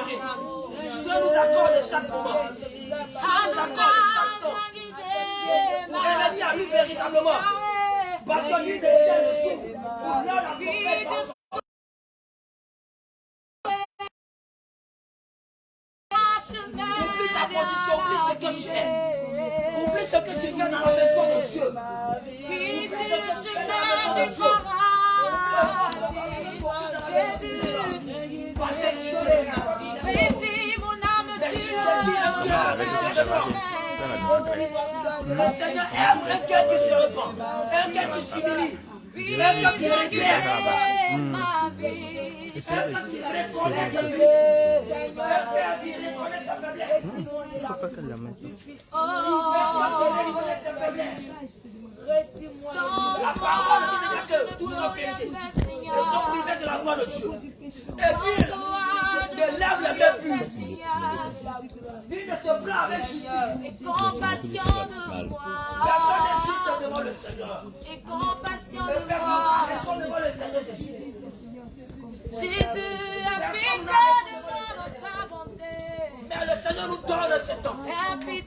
préparé. Dieu nous accorde chaque moment. Dieu nous accorde chaque temps. Pour revenir à lui véritablement. Parce que lui décède le jour où l'homme a compris. Oublie ta position, oublie ce que tu es. Oublie ce que tu fais dans la maison de Dieu. Oublie ce que tu fais dans la maison de Dieu. Le Seigneur aime un cœur qui se répand, un cœur qui s'humilie, un cœur qui réclame. Un cœur qui reconnaît sa faiblesse. Il faut pas qu'elle la mette. La parole dit que tous nos péchés sont privés de la gloire de Dieu. Et puis, ne lève les mains plus. Lui ne se plaint avec justice. Personne n'existe devant le Seigneur. Et personne n'a raison devant le Seigneur Jésus. Jésus habite devant notre bonté. Mais le Seigneur nous donne ce temps. Le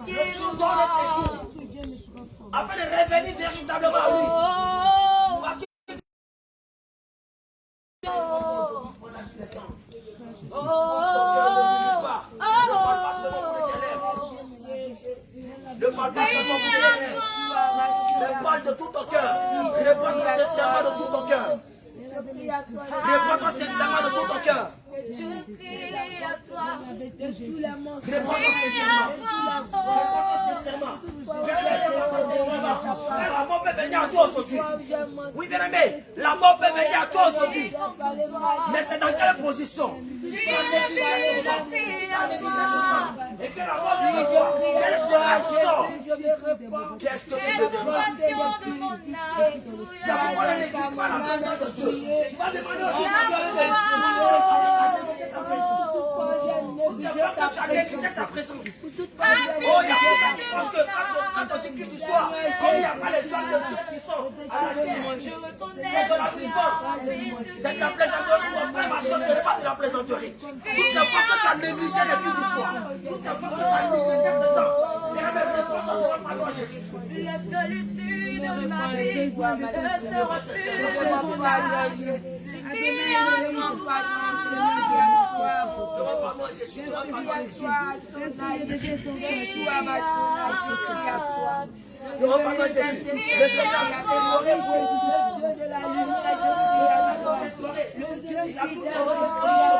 Seigneur nous donne ces jours. Afin de revenir véritablement à lui. Parce que ne parle pas seulement pour tes lèvres. Ne parle de tout ton cœur. Ne parle pas sincèrement de tout ton cœur. Ne parle pas sincèrement de tout ton cœur. Je crie à toi de tous les mensonges. Ne parle pas sincèrement. La mort peut venir à toi aujourd'hui. Oui, bien aimé, la mort peut venir à toi aujourd'hui. Mais c'est dans quelle position? Si tu as et que la mort vient à toi, quel sera ton sort? Qu'est-ce que tu deviendras? Ça va pas la néglige pas la présence de Dieu. Tu vas demander au Seigneur sa présence. Oh, il y a quelqu'un qui pense que quand on dit que du soir, comme il n'y a pas les hommes de Dieu qui sont à la chair, c'est de la prison. C'est de la plaisanterie, mon frère, ma soeur, ce n'est pas de la plaisanterie. Toutes les fois que tu as négligé les culs du soir, toutes les fois que tu as négligé ce temps, il y a même des personnes devant ma loi Jésus. La solitude de ma vie, de ce refus de mon pardon, je crie à ton pardon. Devant ma loi Jésus, devant ma loi Jésus. Devant ma loi Jésus, le Seigneur a honoré pour vous. Il a tout à votre disposition.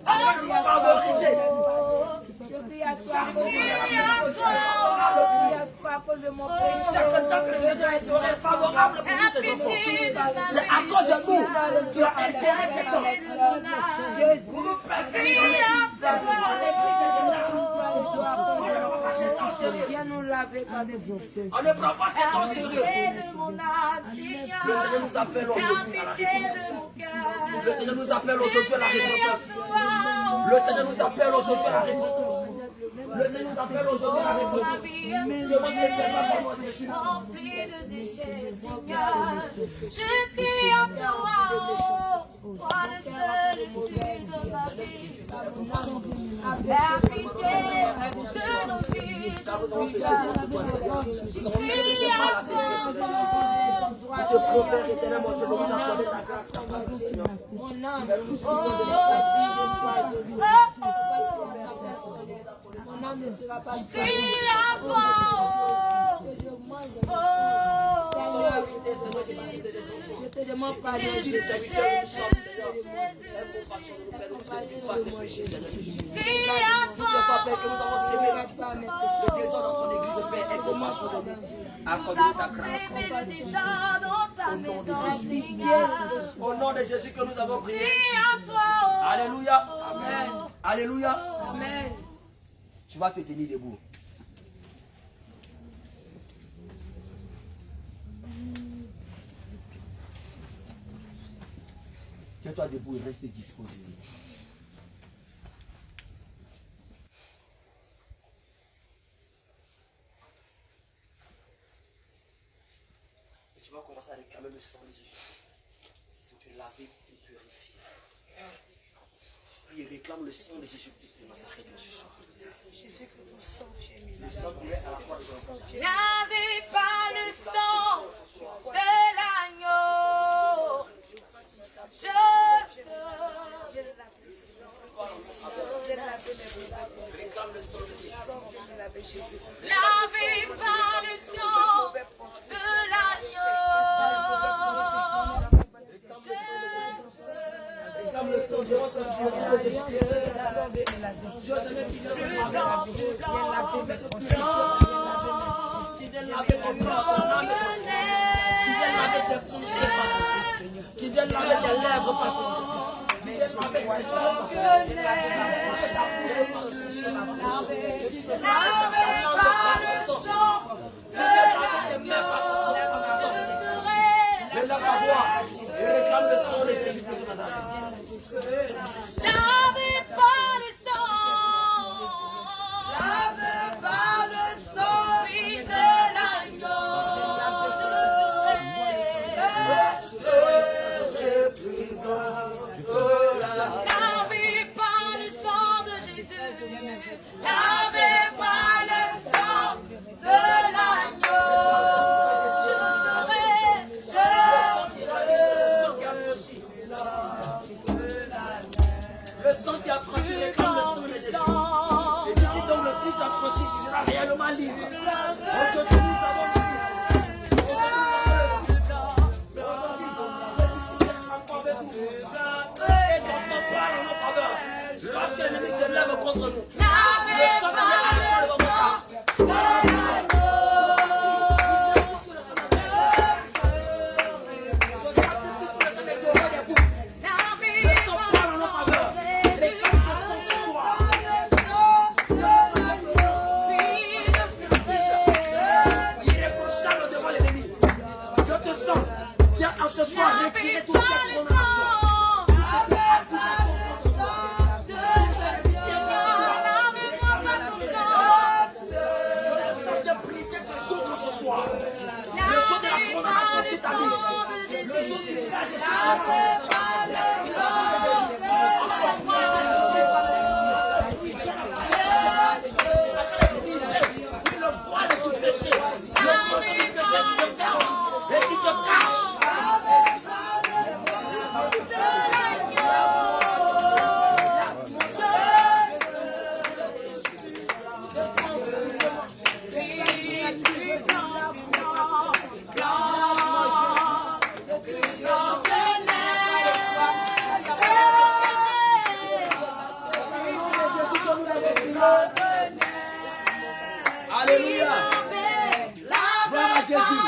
Afin de nous favoriser. Chaque temps que le Seigneur est donné favorable pour nous, ses enfants, c'est à cause de nous qu'il a instauré cet temps. Vous nous perfectionnez. On ne prend pas cet temps sérieux. Le Seigneur nous appelle aujourd'hui à la repentance. Le Seigneur nous appelle aujourd'hui à la repentance. Le Seigneur nous appelle aujourd'hui à la repentance. Le Seigneur nous appelle aujourd'hui à la repentance. Demandez seulement par moi, Jésus. Je crie à toi, toi le seul issu de ma vie. Aie pitié de nos vies. Je crie à toi, Je préfère éternellement, je dois t'accorder ta grâce, ta grâce, Seigneur. mon âme. Mon âme ne sera pas crie à toi. Seigneur, je te demande pardon. Jésus, serviteur, nous sommes, Seigneur. Aie compassion de nous, Père, nous ne pas ces péchés, Seigneur Jésus. Toutes ces fois, Père, que nous avons sémé le désordre dans ton église, Père, aie compassion de nous. Accorde-nous ta grâce. Au nom de Jésus. Au nom de Jésus que nous avons prié. Alléluia. Amen. Alléluia. Amen. Tu vas te tenir debout. Tiens-toi debout et reste disposé. Et tu vas commencer à réclamer le sang de Jésus-Christ. Si tu es lavé et purifié. Saint-Esprit réclame le sang de Jésus-Christ de Nazareth ce soir. Jésus, que ton sang vienne, il Le sang qui est à la croix de Golgotha. N'avez pas le sang de l'agneau. Je Réclame le sang de Jésus. n'avez pas le sang de l'agneau. Réclame le sang de qui viennent laver tes lèvres par son sang. N'avez pas le sang, n'avez pas le sang, oui, de l'agneau. N'avez pas le sang de Jésus, n'avez pas le sang de l'agneau. Le sang qui a franchi les crânes, le sang de Jésus. Et si donc le Fils a franchi, tu seras réellement libre. Aujourd'hui, nous avons le Fils. Et son sang parle en notre faveur. Lorsque l'ennemi se lève contre nous, le sang qui est à la croix de Golgotha. Ce soir, retirez toute cette condamnation. Le brisé ce jour comme ce soir. Le jour de la condamnation, c'est ta vie. Le jour du village, le voile du péché. Le voile du péché qui te ferme et qui te cache. Alléluia. Gloire à Jésus.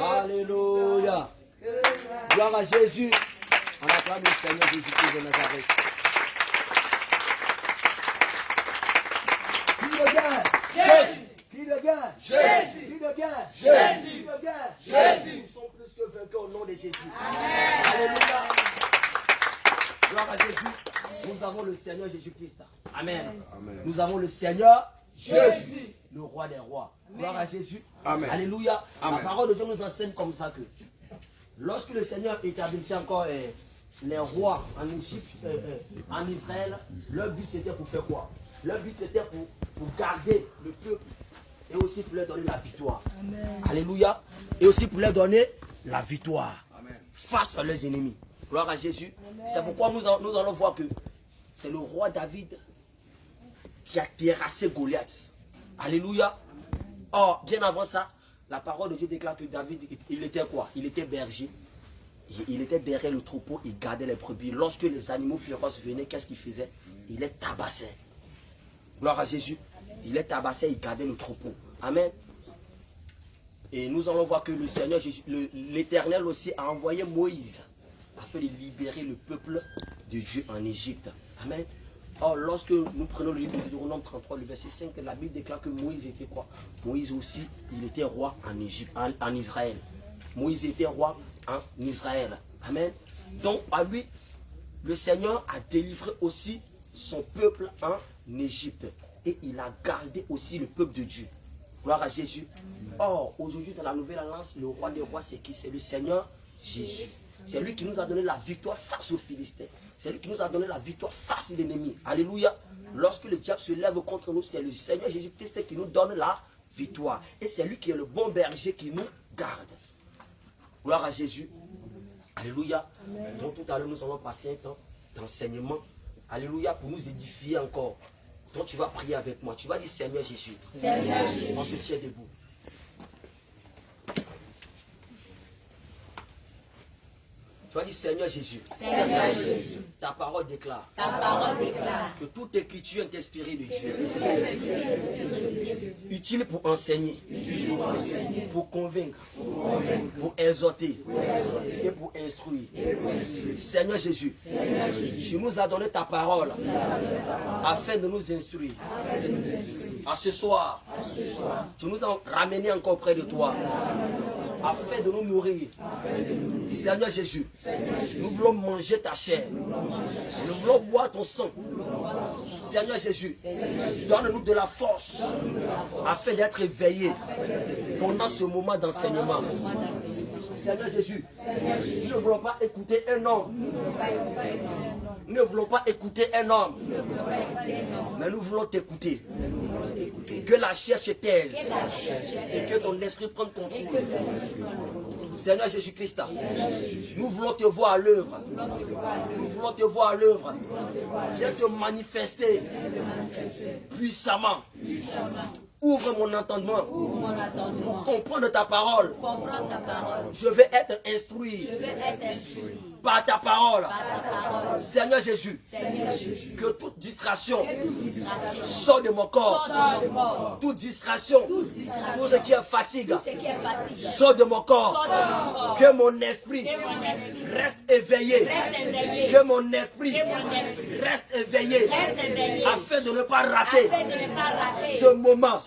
Alléluia. Gloire à Jésus. On acclame le Seigneur Jésus-Christ de Nazareth. Qui le gagne? Jésus. Qui le gagne? Jésus. Qui le gagne? Jésus. Qui le gagne? Jésus. Nous sommes plus que vainqueurs au nom de Jésus. Amen. Alléluia. Gloire à Jésus. Nous avons le Seigneur Jésus-Christ. Amen. Amen. Nous avons le Seigneur Jésus, le roi des rois. Gloire à Jésus. Amen. Alléluia. Amen. La parole de Dieu nous enseigne comme ça que lorsque le Seigneur établissait encore les rois en Égypte, en Israël, leur but c'était pour faire quoi? Leur but c'était pour garder le peuple et aussi pour leur donner la victoire. Amen. Alléluia. Et aussi pour leur donner la victoire. Amen. Face à leurs ennemis. Gloire à Jésus. C'est pourquoi nous allons voir que c'est le roi David qui a terrassé Goliath. Alléluia. Or, bien avant ça, la parole de Dieu déclare que David, il était quoi? Il était berger. Il était derrière le troupeau, il gardait les brebis. Lorsque les animaux féroces venaient, qu'est-ce qu'il faisait? Il les tabassait. Gloire à Jésus. Il les tabassait, il gardait le troupeau. Amen. Et nous allons voir que le Seigneur, l'Éternel aussi a envoyé Moïse afin de libérer le peuple de Dieu en Égypte. Amen. Or, lorsque nous prenons le livre de Deutéronome 33, le verset 5, la Bible déclare que Moïse était quoi? Moïse aussi, il était roi en Égypte, en Israël. Moïse était roi en Israël. Amen. Donc, à lui, le Seigneur a délivré aussi son peuple en Égypte. Et il a gardé aussi le peuple de Dieu. Gloire à Jésus. Or, aujourd'hui, dans la Nouvelle Alliance, le roi des rois, c'est qui? C'est le Seigneur Jésus. C'est lui qui nous a donné la victoire face aux Philistins. C'est lui qui nous a donné la victoire face à l'ennemi. Alléluia. Lorsque le diable se lève contre nous, c'est le Seigneur Jésus-Christ qui nous donne la victoire. Et c'est lui qui est le bon berger qui nous garde. Gloire à Jésus. Alléluia. Donc tout à l'heure, nous allons passer un temps d'enseignement. Alléluia, pour nous édifier encore. Donc tu vas prier avec moi. Tu vas dire Seigneur Jésus. Seigneur Jésus. On se tient debout. Tu vas dire Seigneur Jésus. Seigneur Jésus. Ta parole déclare. Ta parole déclare. Que toute écriture est inspirée de Dieu. Utile pour enseigner. Pour convaincre. Pour exhorter. Et pour instruire. Seigneur Jésus. Tu nous as donné ta parole. Afin de nous instruire. À ce soir. Tu nous as ramenés encore près de toi. Afin de nous nourrir. Seigneur Jésus. Nous voulons manger ta chair. Nous voulons boire ton sang. Seigneur Jésus, donne-nous de la force afin d'être éveillés pendant ce moment d'enseignement. Seigneur Jésus, nous ne voulons pas écouter un homme. Nous ne voulons pas écouter un homme. Mais nous voulons t'écouter. Que la chair se taise et que ton esprit prenne contrôle. Seigneur Jésus-Christ, nous voulons te voir à l'œuvre. Nous voulons te voir à l'œuvre. Viens te manifester puissamment. Ouvre mon entendement pour comprendre ta parole. Je vais être instruit par ta parole. Seigneur Jésus, que toute distraction sort de mon corps. Toute distraction, tout ce qui est fatigue, sort de mon corps. Que mon esprit reste éveillé. Que mon esprit reste éveillé afin de ne pas rater ce moment.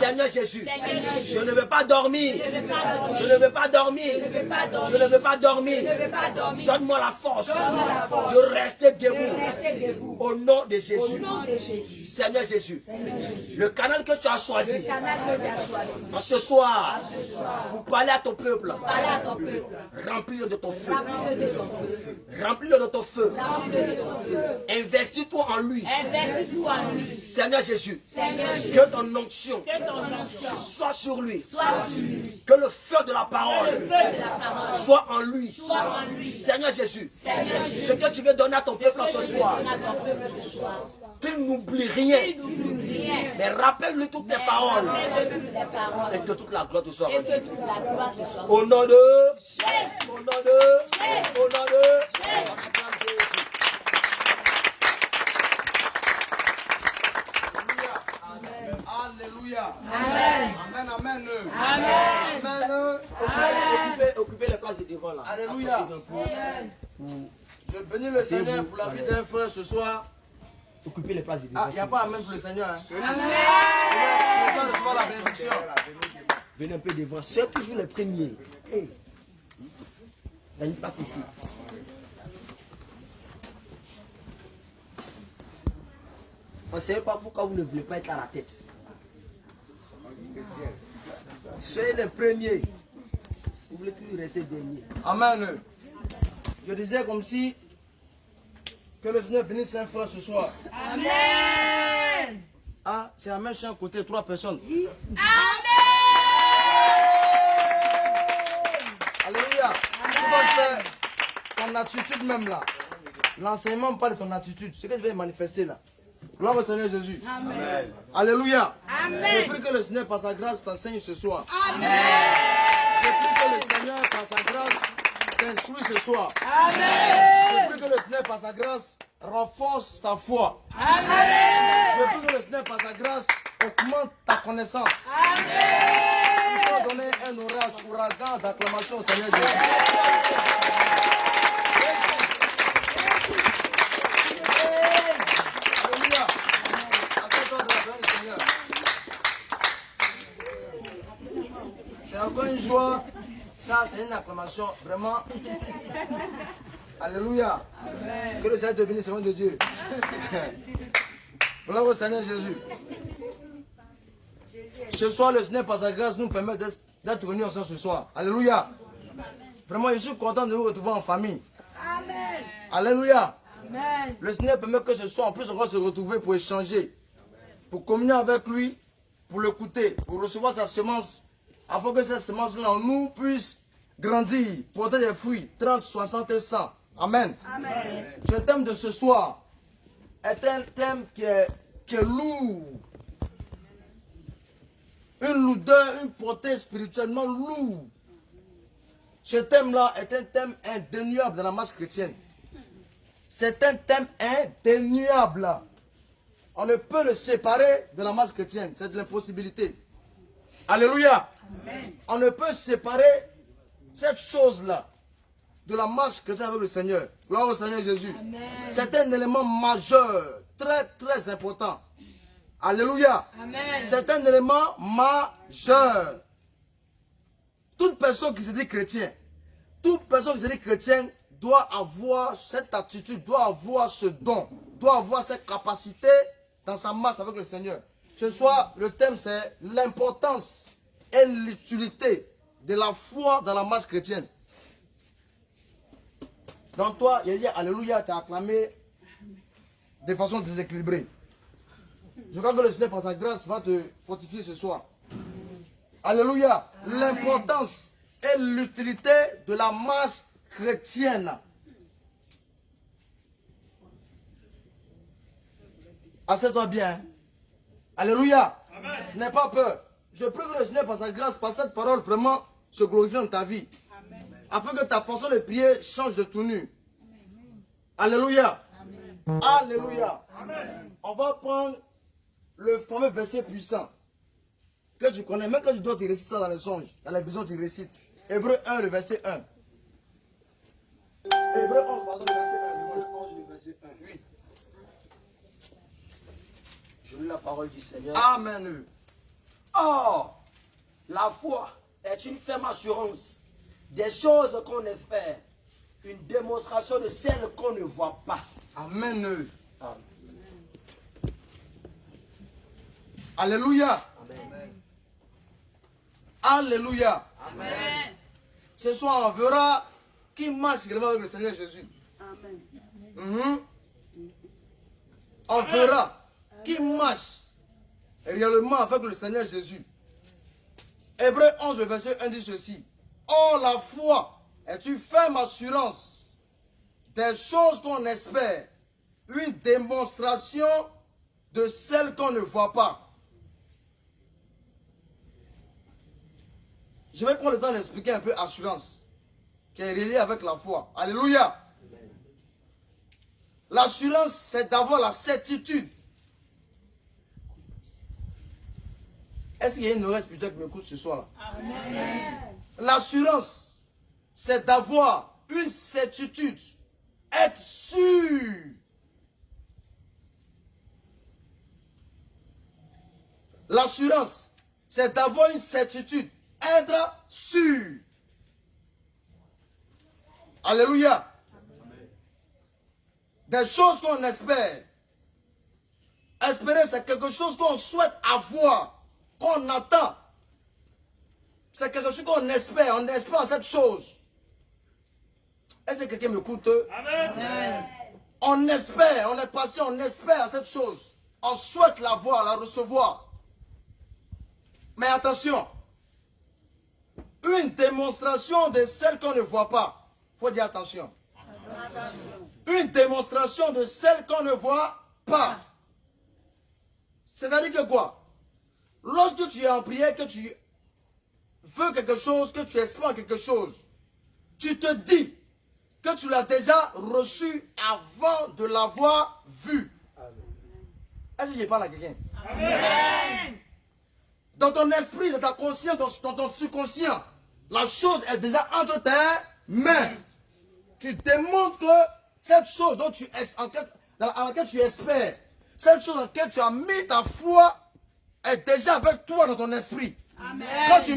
Seigneur Jésus, je ne veux pas dormir. Je ne veux pas dormir. Je ne veux pas dormir. Donne-moi la force de rester debout au nom de Jésus. Seigneur Jésus, le canal que tu as choisi en ce soir pour parler à ton peuple, remplis-le de ton feu. Remplis-le de ton feu. Investis-toi en lui. Seigneur Jésus, que ton onction soit sur lui. Que le feu de la parole soit en lui. Seigneur Jésus, ce que tu veux donner à ton peuple ce soir, qu'il n'oublie rien, mais rappelle-lui toutes tes paroles et que toute la gloire te soit rendue. Au nom de Jésus. Au nom de au nom de Jésus. Alléluia. Amen. Amen, amen. Amen. Amen. Occupez les places de devant là. Alléluia. Je bénis le Seigneur pour la vie d'un frère ce soir. Occupez les places de devant. Ah, il n'y a pas amen pour le Seigneur. Hein. Amen. Je dois recevoir la bénédiction. Venez un peu devant. Soyez toujours les premiers. Hey. Il y a une place ici. On ne sait pas pourquoi vous ne voulez pas être à la tête. Soyez les premiers. Vous voulez toujours rester dernier. Amen. Je disais comme si que le Seigneur bénisse un frère ce soir. Amen. Ah, c'est amen sur un côté, 3 personnes. Amen. Alléluia. Tu vas faire ton attitude même là. L'enseignement parle de ton attitude. Ce que tu veux manifester là. Gloire au Seigneur Jésus. Amen. Alléluia. Amen. Je prie que le Seigneur par sa grâce t'enseigne ce soir. Amen. Je prie que le Seigneur par sa grâce t'instruit ce soir. Amen. Je prie que le Seigneur par sa grâce renforce ta foi. Amen. Je prie que le Seigneur par sa grâce augmente ta connaissance. Amen. Il faut donner un orage, ouragan d'acclamation au Seigneur Jésus. Alléluia. Accepte de la gloire du Seigneur. C'est encore une joie. Ça, c'est une acclamation vraiment. Alléluia. Que le Seigneur te bénisse, au nom de Dieu. Gloire au Seigneur Jésus. Ce soir, le Seigneur, par sa grâce, nous permet d'être venus ensemble ce soir. Alléluia. Vraiment, je suis content de vous retrouver en famille. Amen. Alléluia. Amen. Le Seigneur permet que ce soir, en plus, on va se retrouver pour échanger, pour communier avec lui, pour l'écouter, pour recevoir sa semence, afin que cette semence-là, en nous, puisse grandir, porter des fruits, 30, 60 et 100. Amen. Amen. Le thème de ce soir est un thème qui est lourd. Une lourdeur, une portée spirituellement lourde. Ce thème-là est un thème indéniable dans la masse chrétienne. C'est un thème indéniable. On ne peut le séparer de la masse chrétienne. C'est de l'impossibilité. Alléluia. Amen. On ne peut séparer cette chose-là de la marche chrétienne avec le Seigneur. Gloire au Seigneur Jésus. C'est un élément majeur, très très important. Alléluia. Amen. C'est un élément majeur. Toute personne qui se dit chrétien, toute personne qui se dit chrétienne doit avoir cette attitude, doit avoir ce don, doit avoir cette capacité dans sa marche avec le Seigneur. Ce soir, le thème c'est l'importance et l'utilité de la foi dans la marche chrétienne. Donc toi, il y a dit Alléluia, tu as acclamé de façon déséquilibrée. Je crois que le Seigneur, par sa grâce, va te fortifier ce soir. Alléluia. L'importance et l'utilité de la marche chrétienne. Assieds-toi bien. Hein? Alléluia. N'aie pas peur. Je prie que le Seigneur, par sa grâce, par cette parole, vraiment se glorifie dans ta vie. Amen. Afin que ta façon de prier change de tenue. Alléluia. Alléluia. On va prendre le fameux verset puissant que tu connais, même quand tu dois te réciter ça dans les songes, dans la vision tu récites. Hébreu 1, le verset 1. Hébreu 11, pardon, le verset 1. Hébreu 11, le verset 1. Oui. Je lis la parole du Seigneur. Amen. Or, la foi est une ferme assurance des choses qu'on espère, une démonstration de celles qu'on ne voit pas. Amen. Amen. Alléluia. Amen. Alléluia. Amen. Ce soir, on verra qui marche réellement avec le Seigneur Jésus. Amen. On verra qui marche réellement avec le Seigneur Jésus. Hébreu 11, le verset 1 dit ceci. Or, la foi est une ferme assurance des choses qu'on espère, une démonstration de celles qu'on ne voit pas. Je vais prendre le temps d'expliquer un peu assurance, qui est reliée avec la foi. Alléluia. L'assurance, c'est d'avoir la certitude. Est-ce qu'il y a une oreille spirituelle qui m'écoute ce soir-là? L'assurance, c'est d'avoir une certitude, être sûr. L'assurance, c'est d'avoir une certitude, être sûr. Alléluia. Des choses qu'on espère. Espérer, c'est quelque chose qu'on souhaite avoir, qu'on attend. C'est quelque chose qu'on espère. On espère cette chose. Est-ce que quelqu'un m'écoute? Amen. On espère, on est patient, on espère cette chose. On souhaite la voir, la recevoir. Mais attention, une démonstration de celle qu'on ne voit pas. Il faut dire attention. Une démonstration de celle qu'on ne voit pas. C'est-à-dire que quoi? Lorsque tu es en prière, que tu veux quelque chose, que tu espères quelque chose, tu te dis que tu l'as déjà reçu avant de l'avoir vu. Est-ce que je parle à quelqu'un? Amen. Dans ton esprit, dans ta conscience, dans ton subconscient, la chose est déjà entre tes mains. Tu démontres que cette chose dont à laquelle tu espères, cette chose dans laquelle tu as mis ta foi, est déjà avec toi dans ton esprit. Amen. Quand tu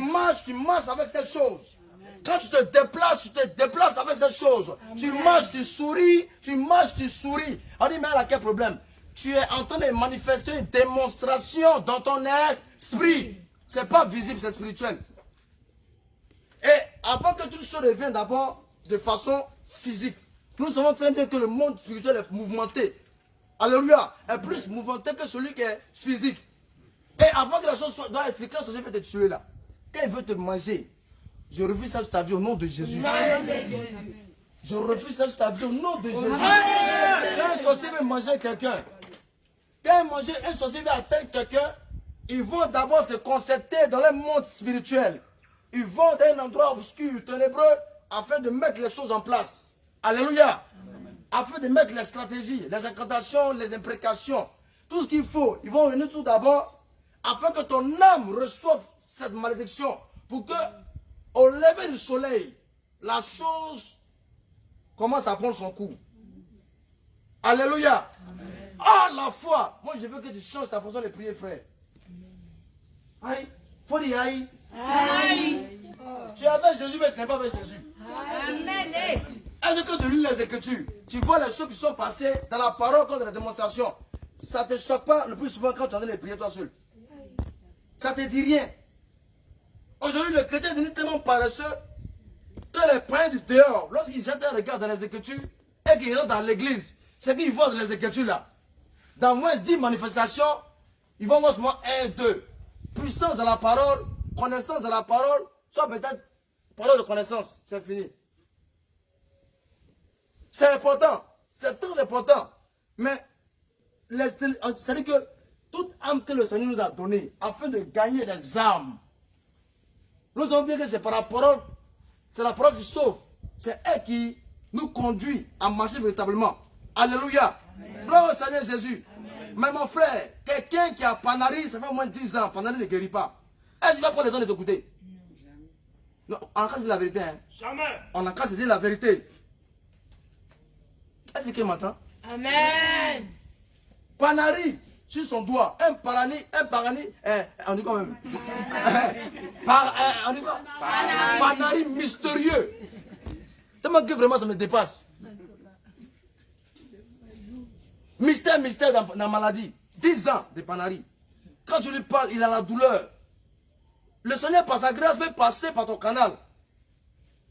marches avec cette chose. Quand tu te déplaces avec cette chose. Tu marches, tu souris, tu marches, tu souris. On dit, mais là, quel problème? Tu es en train de manifester une démonstration dans ton esprit. Ce n'est pas visible, c'est spirituel. Et avant que toute chose revienne d'abord de façon physique, nous savons très bien que le monde spirituel est mouvementé. Alléluia. Est plus mouvementé que celui qui est physique. Et avant que la chose soit dans l'efficace, quand ce veut te tuer là, quand il veut te manger, je refuse ça sur ta vie au nom de Jésus. Je refuse ça sur ta vie au nom de Jésus. Quand un sorcier veut manger quelqu'un, quand un sorcier veut atteindre quelqu'un, ils vont d'abord se concerter dans le monde spirituel. Ils vont dans un endroit obscur, ténébreux, afin de mettre les choses en place. Alléluia. Afin de mettre les stratégies, les incantations, les imprécations, tout ce qu'il faut. Ils vont venir tout d'abord, afin que ton âme reçoive cette malédiction. Pour que, au lever du soleil, la chose commence à prendre son cours. Alléluia. Ah, la foi. Moi, je veux que tu changes ta façon de prier, frère. Aïe. Faut dire aïe. Aïe. Tu es avec Jésus, mais tu n'es pas avec Jésus. Amen. Est-ce que tu lis les Écritures? Tu vois les choses qui sont passées dans la parole contre la démonstration. Ça ne te choque pas le plus souvent quand tu es en train de prier toi seul. Ça ne te dit rien. Aujourd'hui, le chrétien est devenu tellement paresseux que les païens du dehors, lorsqu'ils jettent un regard dans les Écritures et qu'ils rentrent dans l'église, c'est qu'ils voient dans les Écritures là. Dans moins 10 manifestations, ils vont voir seulement 1, 2. Puissance de la parole, connaissance de la parole, soit peut-être parole de connaissance. C'est fini. C'est important. C'est très important. Mais, c'est-à-dire que toute âme que le Seigneur nous a donnée, afin de gagner des âmes, nous savons bien que c'est par la parole, c'est la parole qui sauve. C'est elle qui nous conduit à marcher véritablement. Alléluia. Gloire au Seigneur Jésus. Amen. Mais mon frère, quelqu'un qui a Panari, ça fait au moins 10 ans, Panari ne guérit pas. Est-ce qu'il va prendre le temps de t'écouter? Non, on a qu'à se dire la vérité. Hein. Jamais. On a qu'à se dire la vérité. Est-ce qu'il m'entend? Amen. Panari sur son doigt, un parani, on dit quoi même? On dit quoi? Panari mystérieux. Tellement que vraiment ça me dépasse. Mystère dans la maladie. 10 ans de Panari. Quand tu lui parles, il a la douleur. Le Seigneur, par sa grâce, peut passer par ton canal.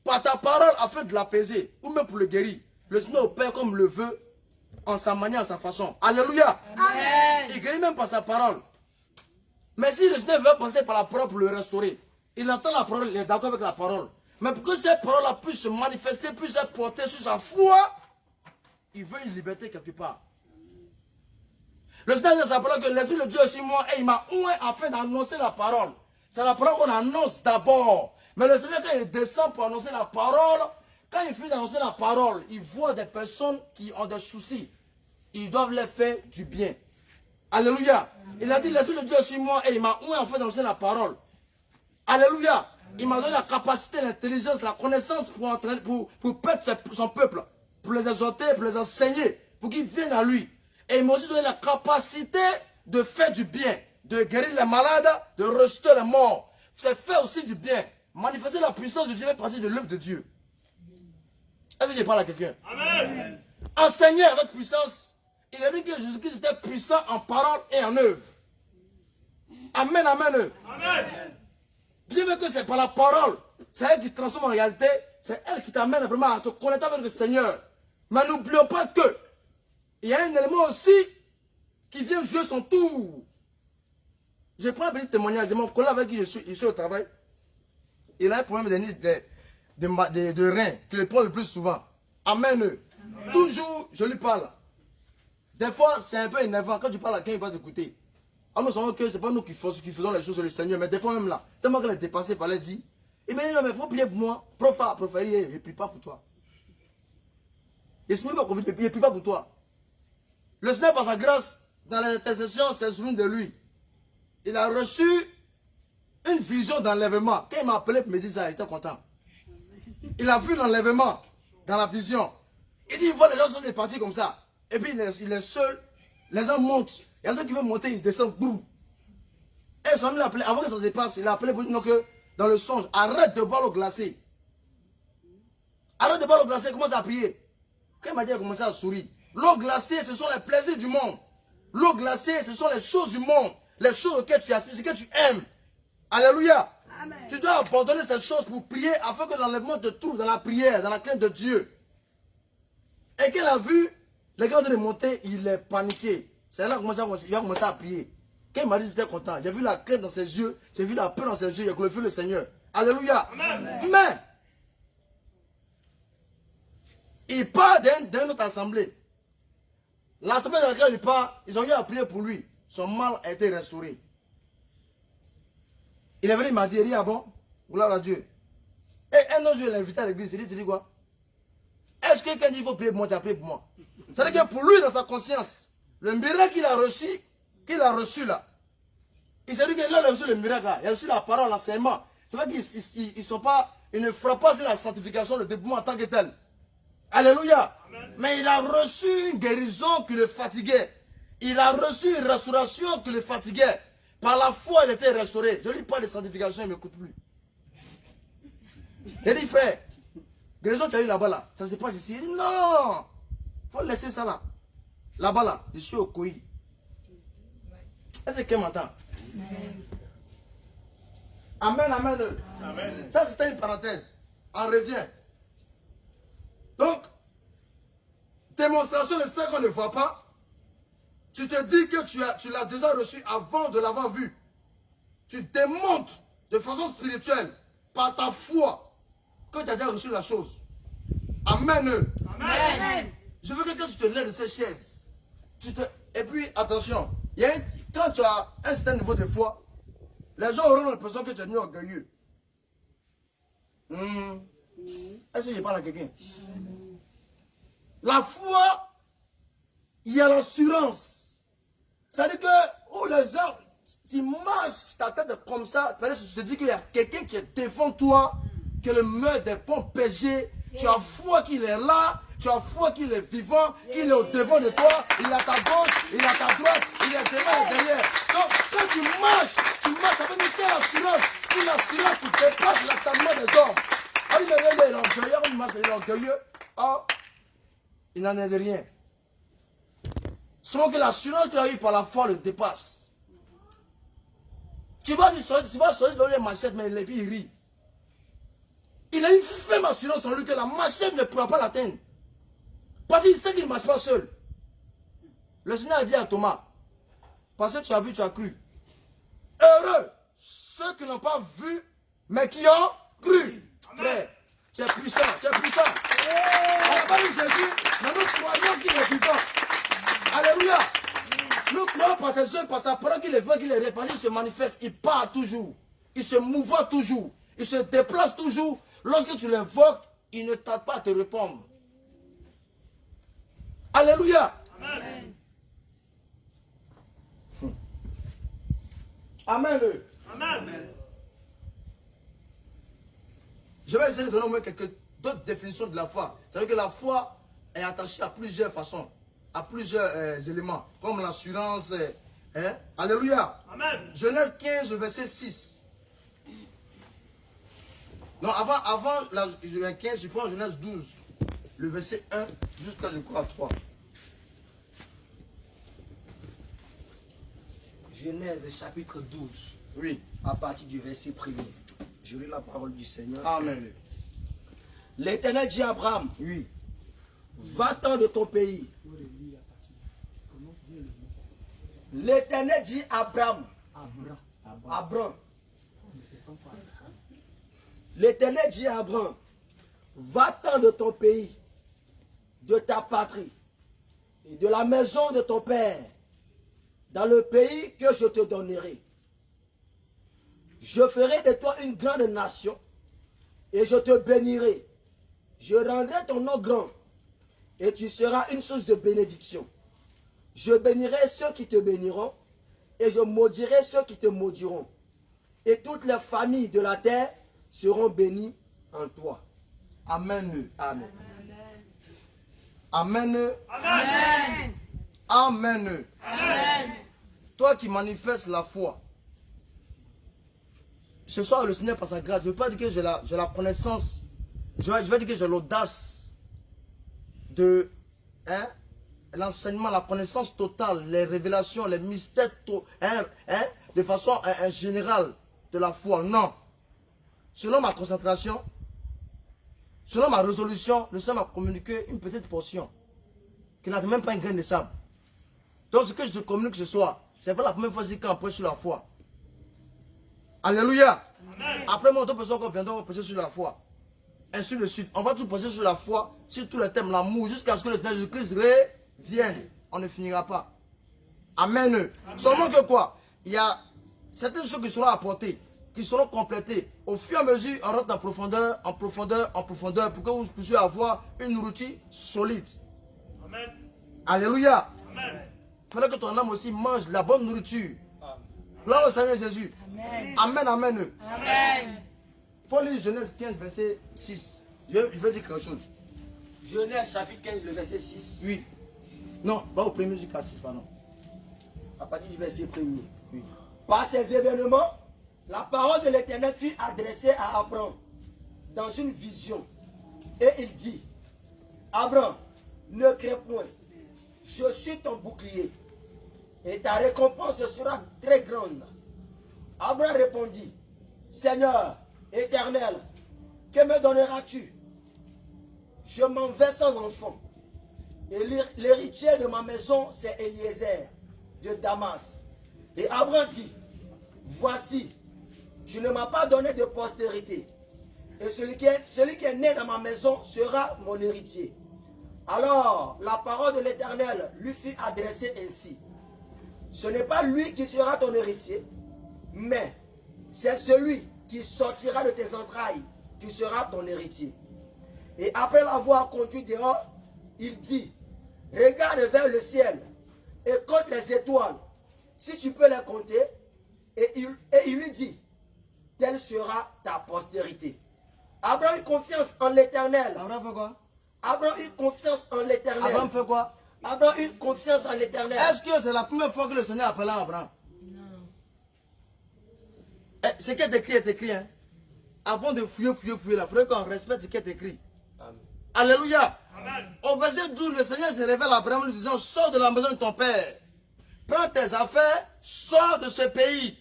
Par ta parole, afin de l'apaiser. Ou même pour le guérir. Le Seigneur opère comme le veut. En sa manière, en sa façon. Alléluia. Amen. Il guérit même par sa parole. Mais si le Seigneur veut passer par la parole pour le restaurer, il entend la parole, il est d'accord avec la parole. Mais pour que cette parole puisse se manifester, puisse être portée sur sa foi, il veut une liberté quelque part. Le Seigneur dit sa parole que l'Esprit de Dieu est sur moi et il m'a oint afin d'annoncer la parole. C'est la parole qu'on annonce d'abord. Mais le Seigneur, quand il descend pour annoncer la parole, quand il finit d'annoncer la parole, il voit des personnes qui ont des soucis. Ils doivent leur faire du bien. Alléluia. Il a dit, l'Esprit de Dieu est sur moi et il m'a oint afin d'annoncer la parole. Alléluia. Il m'a donné la capacité, l'intelligence, la connaissance pour perdre son peuple. Pour les exhorter, pour les enseigner, pour qu'ils viennent à lui. Et il m'a aussi donné la capacité de faire du bien, de guérir les malades, de ressusciter les morts. C'est faire aussi du bien. Manifester la puissance de Dieu fait partie de l'œuvre de Dieu. Est-ce que je parle à quelqu'un? Amen. Enseigner avec puissance. Il a dit que Jésus-Christ était puissant en parole et en œuvre. Amen, amen. Amen. Bien que c'est par la parole, c'est elle qui transforme en réalité, c'est elle qui t'amène vraiment à te connecter avec le Seigneur. Mais n'oublions pas que il y a un élément aussi qui vient jouer son tour. Je prends un petit témoignage de mon collègue avec qui je suis au travail. Il a un problème de rein qui le prend le plus souvent. Amen. Amen. Toujours, je lui parle. Des fois, c'est un peu énervant quand tu parles à quelqu'un, il va t'écouter. Alors nous savons que ce n'est pas nous qui faisons les choses sur le Seigneur, mais des fois même là, tellement qu'elle est dépassée par les dit, il m'a dit, non mais il faut prier pour moi. Prophète, je ne prie pas pour toi. Je ne suis même pas convaincu, je ne prie pas pour toi. Le Seigneur, par sa grâce, dans l'intercession, s'est souvenu de lui. Il a reçu une vision d'enlèvement. Quand il m'a appelé pour me dire ça, il était content. Il a vu l'enlèvement dans la vision. Il dit, il voit les gens sont des partis comme ça. Et puis il est seul. Les gens montent. Il y a des gens qui veulent monter, ils descendent. Boum. Et son ami l'a appelé, avant que ça se passe, il a appelé pour dire que dans le songe, arrête de boire l'eau glacée. Arrête de boire l'eau glacée, commence à prier. Quand il m'a dit, il a commencé à sourire. L'eau glacée, ce sont les plaisirs du monde. L'eau glacée, ce sont les choses du monde. Les choses auxquelles tu aspires, ce que tu aimes. Alléluia. Amen. Tu dois abandonner ces choses pour prier afin que l'enlèvement te trouve dans la prière, dans la crainte de Dieu. Et qu'il a vu les gars de monter, il est paniqué. C'est là qu'il va commencer à prier. Quand il m'a dit qu'il était content, j'ai vu la crainte dans ses yeux, j'ai vu la peur dans ses yeux, il a glorifié le Seigneur. Alléluia. Amen. Mais, il part d'une autre assemblée. L'assemblée dans laquelle il part, ils ont eu à prier pour lui. Son mal a été restauré. Il est venu, il m'a dit, il dit, ah bon, gloire à Dieu. Et un autre jour, il l'a invité à l'église, il dit, tu dis quoi? Est-ce que quand il dit, il faut prier pour moi, tu as prié pour moi? C'est-à-dire que pour lui, dans sa conscience, le miracle qu'il a reçu là, il s'est dit qu'il a reçu le miracle là, il a reçu la parole, l'enseignement. C'est vrai qu'ils ne frappent pas sur la sanctification, le développement en tant que tel. Alléluia. Amen. Mais il a reçu une guérison qui le fatiguait. Il a reçu une restauration qui le fatiguait. Par la foi, il était restauré. Je ne lis pas de sanctification, il ne m'écoute plus. Il dit, frère, guérison tu as eu là-bas là, ça se passe ici. Il dit, non, il faut laisser ça là. Là-bas là, je suis au Koui. Est-ce que quelqu'un m'entend? Amen, amen. Amen. Ça c'était une parenthèse. On revient. Donc, démonstration de ce qu'on ne voit pas. Tu te dis que tu l'as déjà reçu avant de l'avoir vu. Tu démontres de façon spirituelle, par ta foi, que tu as déjà reçu la chose. Amen. Amen. Je veux que quand tu te lèves de cette chaise, et puis attention, quand tu as un certain niveau de foi, les gens auront l'impression que tu es devenu orgueilleux. Est-ce que je parle à quelqu'un? La foi, il y a l'assurance. C'est-à-dire que, les gens, tu marches ta tête comme ça, tu te dis qu'il y a quelqu'un qui est devant toi, que le meurtre des bons péchés, tu as foi qu'il est là, tu as foi qu'il est vivant, qu'il est au devant de toi, il est à ta gauche, il est à ta droite, il est devant et derrière. Donc, quand tu marches avec une telle assurance, une assurance qui dépasse l'attendement des hommes. Ah, il est orgueilleux, il est orgueilleux. Ah, il n'en est de rien. Seulement que l'assurance qu'il a eue par la foi le dépasse. Tu vas sortir dans les machettes, mais puis il rit. Il a une ferme assurance en lui que la machette ne pourra pas l'atteindre. Parce qu'il sait qu'il ne marche pas seul. Le Seigneur a dit à Thomas, parce que tu as vu, tu as cru. Heureux ceux qui n'ont pas vu, mais qui ont cru. Frère, tu es puissant, tu es puissant. On n'a pas vu Jésus, mais nous croyons qu'il est vivant. Alléluia. Nous croyons par ses œuvres, par sa parole qu'il est vrai, qu'il est répandu, il se manifeste, il part toujours. Il se mouve toujours. Il se déplace toujours. Lorsque tu l'invoques, il ne tarde pas à te répondre. Alléluia. Amen. Amen. Amen. Je vais essayer de donner au moins d'autres définitions de la foi. C'est-à-dire que la foi est attachée à plusieurs façons, à plusieurs éléments, comme l'assurance. Alléluia. Amen. Genèse 15, verset 6. Non, avant la 15, je prends Genèse 12, le verset 1 jusqu'à, je crois, 3. Genèse chapitre 12. Oui. À partir du verset 1er. Je lis la parole du Seigneur. Amen. L'Éternel dit à Abraham, oui, va-t'en de ton pays. L'Éternel dit à Abraham, l'Éternel dit à Abraham, va-t'en de ton pays, de ta patrie, et de la maison de ton père, dans le pays que je te donnerai. Je ferai de toi une grande nation, et je te bénirai. Je rendrai ton nom grand, et tu seras une source de bénédiction. Je bénirai ceux qui te béniront, et je maudirai ceux qui te maudiront. Et toutes les familles de la terre seront bénies en toi. Amen. Amen. Amen. Amen. Amen. Amen. Toi qui manifestes la foi. Ce soir, le Seigneur, par sa grâce, je ne veux pas dire que j'ai la connaissance, je vais dire que j'ai l'audace de l'enseignement, la connaissance totale, les révélations, les mystères, de façon générale, de la foi. Non. Selon ma concentration, selon ma résolution, le Seigneur m'a communiqué une petite portion qui n'a même pas un grain de sable. Donc ce que je te communique ce soir, c'est pas la première fois qu'on prêche sur la foi. Alléluia. Amen. Après moi, d'autres personnes viendront prêcher sur la foi. Ainsi de suite. On va tout prêcher sur la foi, sur tous les thèmes, l'amour, jusqu'à ce que le Seigneur Jésus-Christ revienne. On ne finira pas. Amen. Amen. Seulement que quoi? Il y a certaines choses qui seront apportées, qui seront complétées. Au fur et à mesure, on rentre en profondeur, en profondeur, en profondeur, pour que vous puissiez avoir une nourriture solide. Amen. Alléluia. Amen. Il fallait que ton âme aussi mange la bonne nourriture. Gloire au Seigneur Jésus. Amen. Amen, amen. Amen. Il faut lire Genèse 15, verset 6. Je vais dire quelque chose. Genèse chapitre 15, le verset 6. Oui. Non, va au premier jusqu'à 6, pardon. À partir du verset 1er. Oui. Par ces événements, la parole de l'Éternel fut adressée à Abraham dans une vision. Et il dit, Abraham, ne crains point, je suis ton bouclier, et ta récompense sera très grande. Abraham répondit, Seigneur Éternel, que me donneras-tu? Je m'en vais sans enfant, et l'héritier de ma maison, c'est Eliezer de Damas. Et Abraham dit, voici, tu ne m'as pas donné de postérité, et celui qui est né dans ma maison sera mon héritier. Alors la parole de l'Éternel lui fut adressée ainsi, ce n'est pas lui qui sera ton héritier, mais c'est celui qui sortira de tes entrailles qui sera ton héritier. Et après l'avoir conduit dehors, il dit, regarde vers le ciel et compte les étoiles, si tu peux les compter. Et il lui dit, telle sera ta postérité. Abraham eut confiance en l'Éternel. Abraham fait quoi? Abraham eut confiance en l'Éternel. Abraham fait quoi? Abraham eut confiance en l'Éternel. Est-ce que c'est la première fois que le Seigneur appelle Abraham? Non. Ce qui est écrit, hein. Avant de fouiller là, il faudrait qu'on respecte ce qui est écrit. Amen. Alléluia. Amen. Au verset 12, le Seigneur se révèle à Abraham en lui disant, sors de la maison de ton père. Prends tes affaires, sors de ce pays.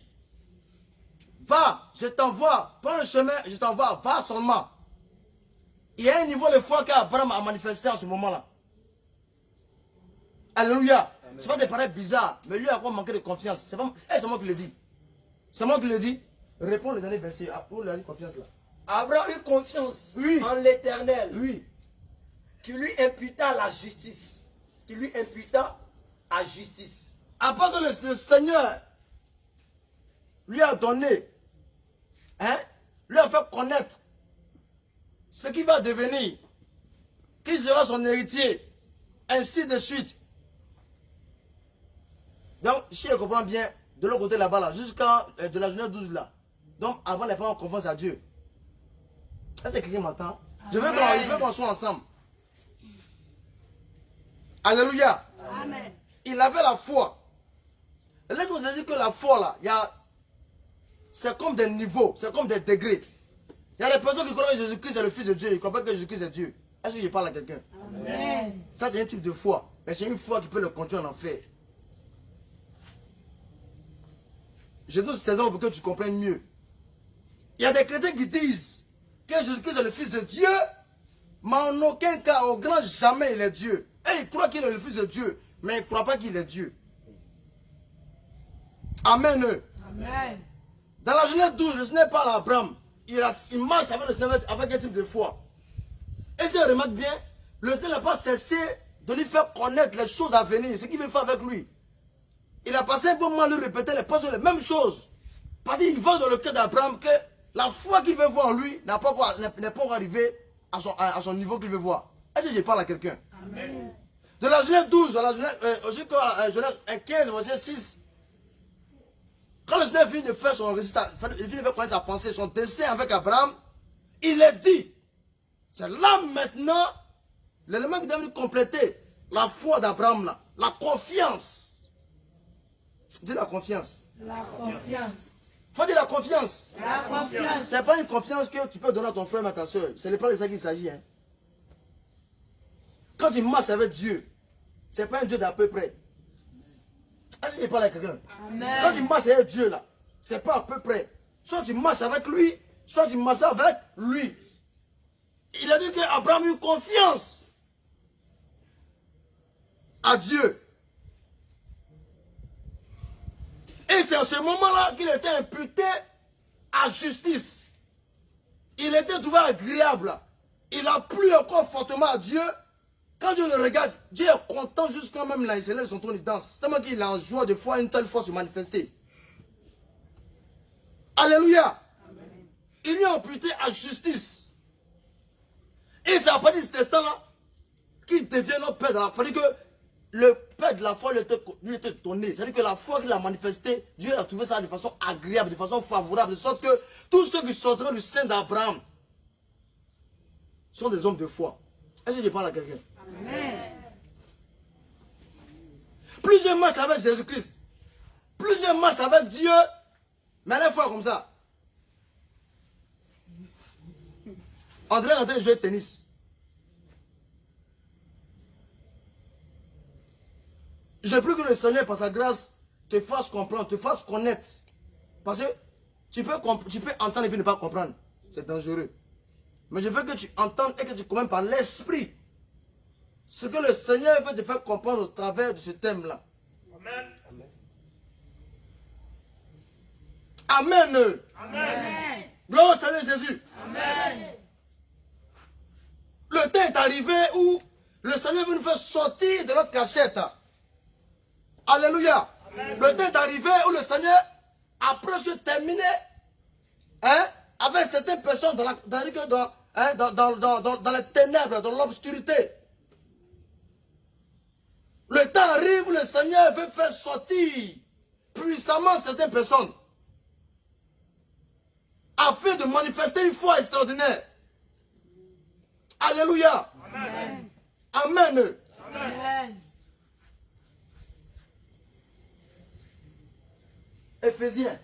Va, je t'envoie, prends le chemin, je t'envoie, va seulement. Il y a un niveau de foi qu'Abraham a manifesté en ce moment-là. Alléluia. C'est pas des paroles bizarres, mais lui a quoi manqué de confiance. C'est moi qui le dis. C'est moi qui le dis. Réponds le dernier verset. Où il a eu confiance là? Abraham eut confiance en l'Éternel. Oui. Qui lui imputa la justice. Qui lui imputa la justice. Après que le Seigneur lui a donné, hein, lui a fait connaître ce qui va devenir, qui sera son héritier, ainsi de suite. Donc, si je comprends bien, de l'autre côté là-bas, là, jusqu'à de la journée 12 là, donc avant les parents confiance à Dieu. Est-ce que quelqu'un m'entend? Il veut qu'on soit ensemble. Alléluia. Amen. Il avait la foi. Laisse-moi te dire que la foi là, c'est comme des niveaux, c'est comme des degrés. Il y a des personnes qui croient que Jésus-Christ est le Fils de Dieu, ils croient pas que Jésus-Christ est Dieu. Est-ce que je parle à quelqu'un? Amen. Ça c'est un type de foi, mais c'est une foi qui peut le conduire en enfer. Je donne ces exemples pour que tu comprennes mieux. Il y a des chrétiens qui disent que Jésus-Christ est le Fils de Dieu, mais en aucun cas, au grand jamais, il est Dieu. Et ils croient qu'il est le Fils de Dieu, mais ils ne croient pas qu'il est Dieu. Amen. Amen. Dans la journée 12, le Seigneur parle à Abraham. Il marche avec le Seigneur avec un type de foi. Et si on remarque bien, le Seigneur n'a pas cessé de lui faire connaître les choses à venir, ce qu'il veut faire avec lui. Il a passé un bon moment à lui répéter les mêmes choses. Parce qu'il voit dans le cœur d'Abraham que la foi qu'il veut voir en lui n'est pas encore arrivée à son niveau qu'il veut voir. Est-ce que je parle à quelqu'un? De la journée 12 à la journée 15, verset 6, quand le Seigneur finit de faire son résultat, il finit de faire connaître sa pensée, son dessein avec Abraham, il est dit, c'est là maintenant l'élément qui doit venir compléter la foi d'Abraham, là, la confiance. Dis la confiance. La confiance. Faut dire la confiance. La confiance. C'est pas une confiance que tu peux donner à ton frère ou à ta soeur. Ce n'est pas de ça qu'il s'agit. Hein. Quand tu marches avec Dieu, c'est pas un Dieu d'à peu près. Est-ce que je parle à quelqu'un? Quand tu marches avec Dieu là, c'est pas à peu près. soit tu marches avec lui, soit tu marches avec lui. Il a dit qu'Abraham eut confiance à Dieu. Et c'est à ce moment-là qu'il était imputé à justice. Il était trouvé agréable. Il a plu encore fortement à Dieu. Quand Dieu le regarde, Dieu est content jusqu'à même là, il se lève son trône, il danse. Tellement qu'il est en joie de fois une telle fois se manifester. Alléluia. Amen. Il est imputé à justice. Et c'est à partir de cet instant-là qu'il devient notre Père de la foi. C'est-à-dire que le Père de la foi lui était donné. C'est-à-dire que la foi qu'il a manifestée, Dieu a trouvé ça de façon agréable, de façon favorable, de sorte que tous ceux qui sortiront du sein d'Abraham sont des hommes de foi. Est-ce que je parle à quelqu'un? Amen. Plusieurs marchent avec Jésus-Christ. Plusieurs marchent avec Dieu. Mais à la fois comme ça. André est en train de jouer au tennis. Je prie que le Seigneur, par sa grâce, te fasse comprendre, te fasse connaître. Parce que tu peux entendre et puis ne pas comprendre. C'est dangereux. Mais je veux que tu entendes et que tu comprennes par l'esprit ce que le Seigneur veut te faire comprendre au travers de ce thème-là. Amen. Amen. Amen. Gloire au Seigneur Jésus. Amen. Le temps est arrivé où le Seigneur veut nous faire sortir de notre cachette. Alléluia. Amen. Le temps est arrivé où le Seigneur a presque terminé avec certaines personnes dans les ténèbres, dans l'obscurité. Le temps arrive où le Seigneur veut faire sortir puissamment certaines personnes afin de manifester une foi extraordinaire. Alléluia. Amen. Amen. Amen. Éphésiens.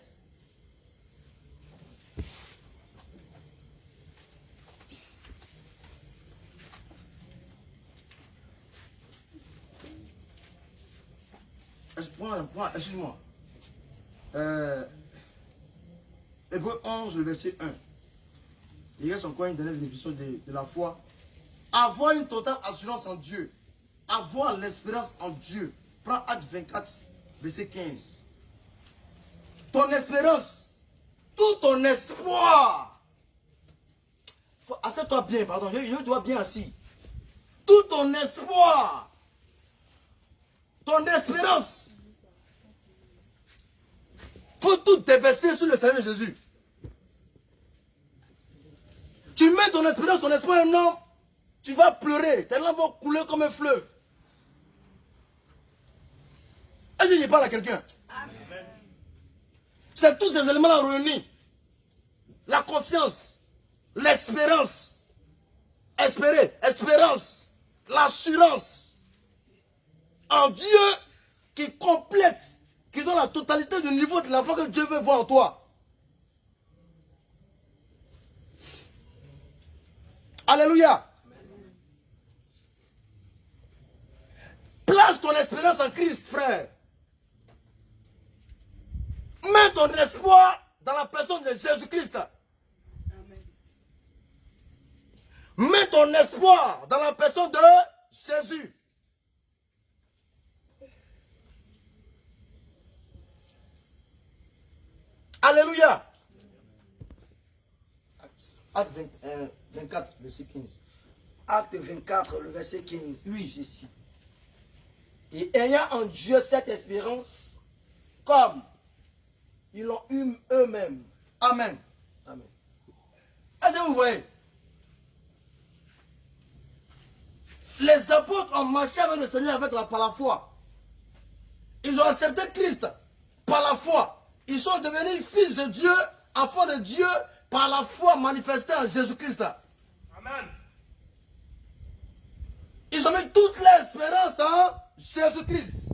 Excuse-moi. Hébreux 11, le verset 1. Il reste encore une dernière définition de la foi. Avoir une totale assurance en Dieu. Avoir l'espérance en Dieu. Prends Acte 24, verset 15. Ton espérance, tout ton espoir. Assieds-toi bien, pardon. Je dois bien assis. Tout ton espoir, ton espérance. Faut tout déverser sur le Seigneur Jésus. Tu mets ton espérance, ton espoir en un homme, tu vas pleurer. Tes larmes vont couler comme un fleuve. Est-ce que je parle à quelqu'un? C'est tous ces éléments-là réunis. La confiance, l'espérance, espérer, espérance, l'assurance en Dieu qui complète, qui donne la totalité du niveau de la foi que Dieu veut voir en toi. Alléluia. Place ton espérance en Christ, frère. Mets ton espoir dans la personne de Jésus-Christ. Mets ton espoir dans la personne de Jésus. Alléluia. Acte 24, verset 15. Acte 24, le verset 15. Oui, ceci. Et ayant en Dieu cette espérance, comme ils l'ont eu eux-mêmes. Amen. Amen. Est-ce que vous voyez? Les apôtres ont marché avec le Seigneur par la foi. Ils ont accepté Christ par la foi. Ils sont devenus fils de Dieu, enfants de Dieu, par la foi manifestée en Jésus-Christ. Amen. Ils ont mis toute l'espérance en Jésus-Christ.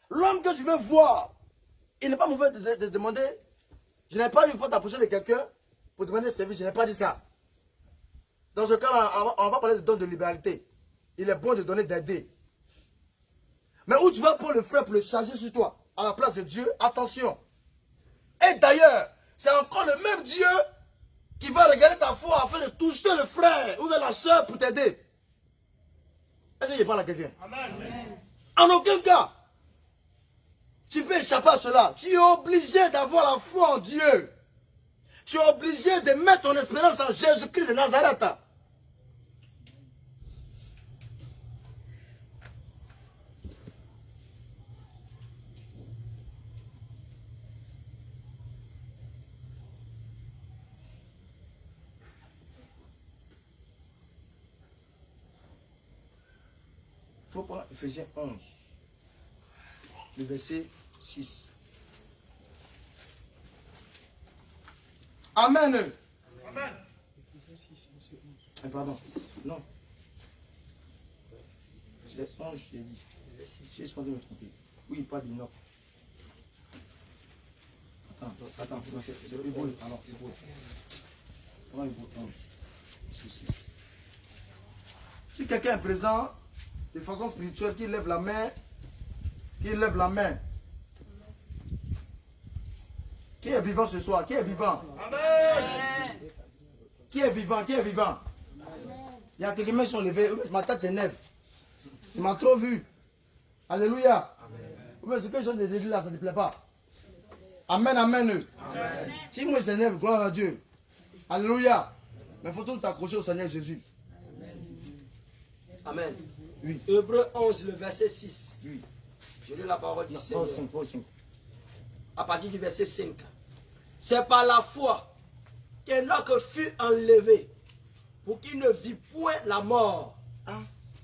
L'homme que tu veux voir, il n'est pas mauvais de demander. Je n'ai pas eu fois d'approcher de quelqu'un pour demander service. Je n'ai pas dit ça. Dans ce cas-là, on va parler de don de libéralité. Il est bon de donner d'aider. Mais où tu vas pour le frère, pour le charger sur toi, à la place de Dieu, attention. Et d'ailleurs, c'est encore le même Dieu qui va regarder ta foi afin de toucher le frère ou la soeur pour t'aider. Est-ce que je parle à quelqu'un? En aucun cas, tu peux échapper à cela. Tu es obligé d'avoir la foi en Dieu. Tu es obligé de mettre ton espérance en Jésus-Christ de Nazareth. Il faut prendre Ephésiens 11, le verset 6. Amen. Amen. Pardon. Non. C'est 11, je l'ai dit. Je suis pas de me tromper. Oui, pas du nord. Attends. C'est Hébreu. Alors, Hébreu. Prends Hébreu 11. C'est 6. Si quelqu'un est présent de façon spirituelle, qui lève la main, qui est vivant ce soir? Qui est vivant? Amen. Qui est vivant? Il y a quelques mains qui sont levées. Ma tête t'énerve. Tu m'as trop vu. Alléluia. Amen. Ce que je te dis là, ça ne te plaît pas. Amen. Si moi je t'énerve, gloire à Dieu. Alléluia. Mais il faut tout t'accrocher au Seigneur Jésus. Amen. Oui. Hébreu 11, le verset 6. Oui. Je lis la parole du Seigneur. 5. À partir du verset 5. C'est par la foi qu'Enoch fut enlevé pour qu'il ne vit point la mort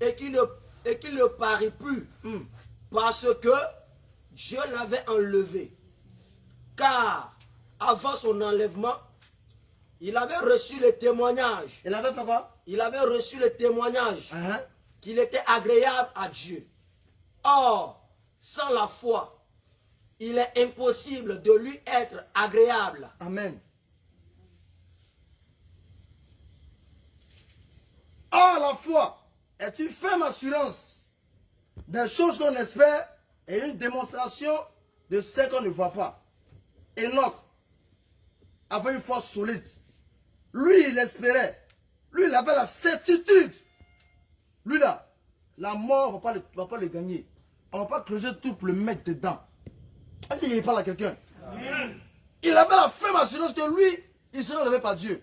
et qu'il ne parut plus parce que Dieu l'avait enlevé. Car avant son enlèvement, il avait reçu le témoignage. Il avait fait quoi? Il avait reçu le témoignage qu'il était agréable à Dieu. Or, sans la foi, il est impossible de lui être agréable. Amen. Or, la foi est une ferme assurance des choses qu'on espère et une démonstration de ce qu'on ne voit pas. Enoch avait une foi solide. Lui, il espérait. Lui, il avait la certitude. Lui, là, la mort ne va pas le gagner. On ne va pas creuser tout pour le mettre dedans. Est-ce qu'il parle à quelqu'un? Il avait la ferme assurance que lui, il serait enlevé par Dieu.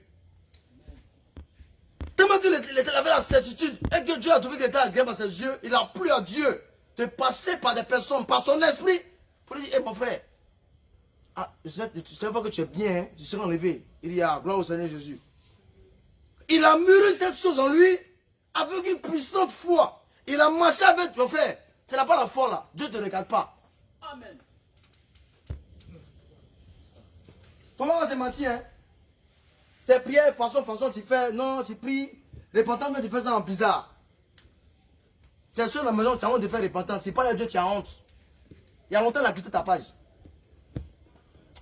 Tellement qu'il avait la certitude et que Dieu a trouvé qu'il était agréable à ses yeux, il a plu à Dieu de passer par des personnes, par son esprit, pour lui dire, hé mon frère, tu sais que tu es bien, hein, tu seras enlevé. Il y a gloire au Seigneur Jésus. Il a mûri cette chose en lui avec une puissante foi. Il a marché avec mon frère. Tu n'as pas la foi là. Dieu ne te regarde pas. Amen. Comment on va se mentir, hein? Tes prières, façon, tu fais, non, tu pries. Repentance, mais tu fais ça en bizarre. C'est sûr, la maison, tu as honte de faire repentance. Si pas à Dieu, tu as honte. Il y a longtemps, il a quitté ta page.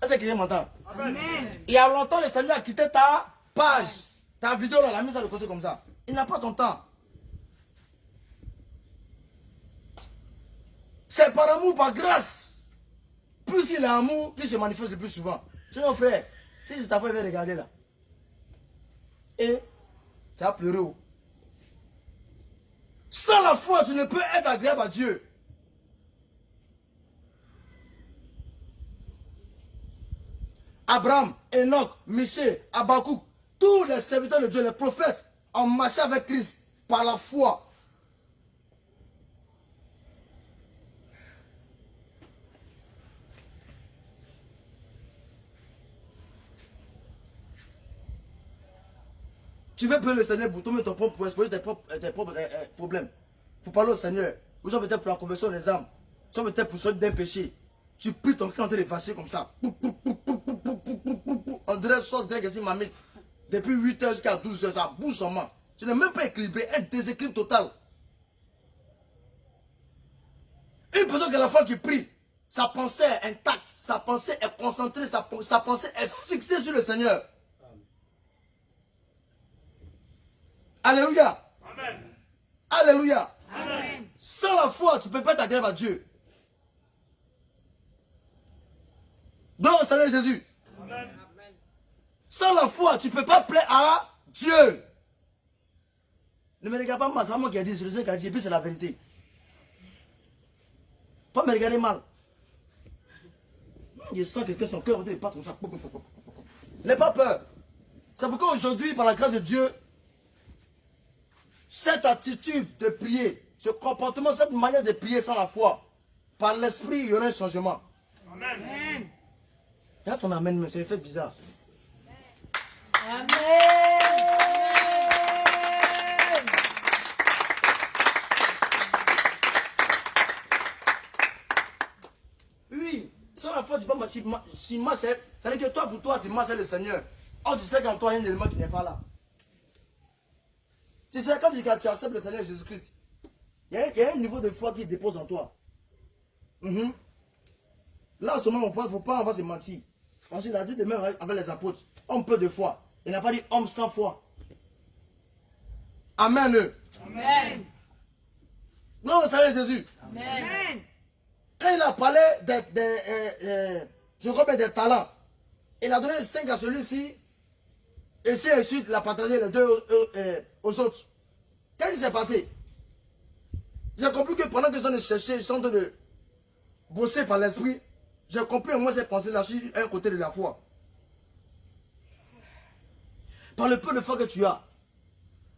Est-ce que quelqu'un m'entend? Amen. Il y a longtemps, le Seigneur a quitté ta page. Ta vidéo, là, il a mis ça de côté comme ça. Il n'a pas ton temps. C'est par amour, par grâce. Plus il a amour, il se manifeste le plus souvent. Sinon, frère, si c'est ta foi, il va regarder là. Et tu as pleuré. Sans la foi, tu ne peux être agréable à Dieu. Abraham, Enoch, Michée, Habakkuk, tous les serviteurs de Dieu, les prophètes, ont marché avec Christ par la foi. Tu veux prier le Seigneur pour tomber ton propre, pour exposer tes propres problèmes. Pour parler au Seigneur. Ou soit peut-être pour la conversion des âmes. Soit peut-être pour sortir d'un péché. Tu pries ton cœur en train de passer comme ça. On dirait sauce grecque ici, mamie. Depuis 8h jusqu'à 12h, ça bouge seulement. Tu n'es même pas équilibré, un déséquilibre total. Une personne qui a la foi qui prie, sa pensée est intacte, sa pensée est concentrée, sa pensée est fixée sur le Seigneur. Alléluia. Amen. Alléluia. Amen. Sans la foi, tu ne peux pas t'agréer à Dieu. Gloire au Seigneur Jésus. Amen. Sans la foi, tu ne peux pas plaire à Dieu. Ne me regarde pas mal, c'est pas moi qui ai dit, c'est le Seigneur qui a dit, et puis c'est la vérité. Pas me regarder mal. Je sens que son cœur ne pas comme ça. N'aie pas peur. C'est pourquoi aujourd'hui, par la grâce de Dieu, cette attitude de prier, ce comportement, cette manière de prier sans la foi, par l'esprit, il y aura un changement. Amen. Regarde ton amen, mais c'est un fait bizarre. Amen. Oui, sans la foi, tu peux marcher. C'est-à-dire que toi, pour toi, c'est marcher le Seigneur. Oh, tu sais qu'en toi, il y a un élément qui n'est pas là. Tu sais, quand tu acceptes le Seigneur Jésus-Christ, il y a un niveau de foi qui dépose en toi. Là, en ce moment, il ne faut pas, on va se mentir. Parce qu'il a dit de même avec les apôtres, homme peu de foi. Il n'a pas dit homme sans foi. Amen. Amen. Non, au Seigneur Jésus. Amen. Quand il a parlé des talents, il a donné 5 à celui-ci, et si ensuite il a partagé les 2 aux autres. Qu'est-ce qui s'est passé? J'ai compris que pendant que je suis en train de chercher, je suis en train de bosser par l'esprit, j'ai compris au moins cette pensée-là, je suis à un côté de la foi. Par le peu de foi que tu as,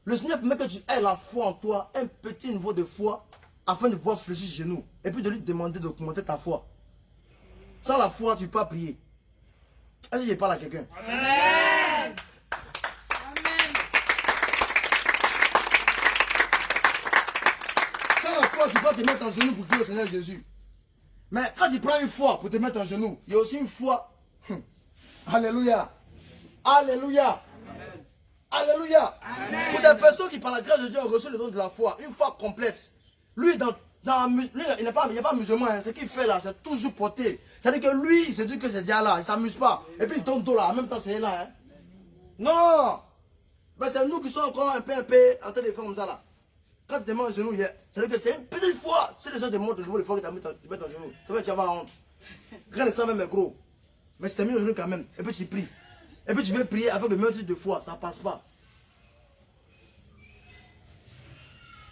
le Seigneur permet que tu aies la foi en toi, un petit niveau de foi, afin de pouvoir fléchir chez nous, et puis de lui demander d'augmenter ta foi. Sans la foi, tu ne peux pas prier. Est-ce que je parle à quelqu'un? Amen. Sans la foi, tu peux te mettre en genoux pour prier au Seigneur Jésus. Mais quand tu prends une foi pour te mettre en genoux, il y a aussi une foi. Alléluia. Alléluia. Amen. Alléluia. Amen. Pour des personnes qui, par la grâce de Dieu, ont reçu le don de la foi, une foi complète. Lui, lui il n'est pas musulman. Hein. Ce qu'il fait là, c'est toujours porté. C'est-à-dire que lui, il se dit que c'est déjà là. Il ne s'amuse pas. Et puis il tombe dos là. En même temps, c'est là. Hein. Non. Mais c'est nous qui sommes encore un peu en train de faire comme ça là. Quand tu te mets en genoux, c'est-à-dire que c'est une petite foi. Si les gens te montrent le niveau de foi que tu mets en genoux, tu vas avoir honte. Rien ne savent même gros. Mais tu t'es mis en genoux quand même. Et puis tu pries. Et puis tu veux prier avec le même type de foi. Ça ne passe pas.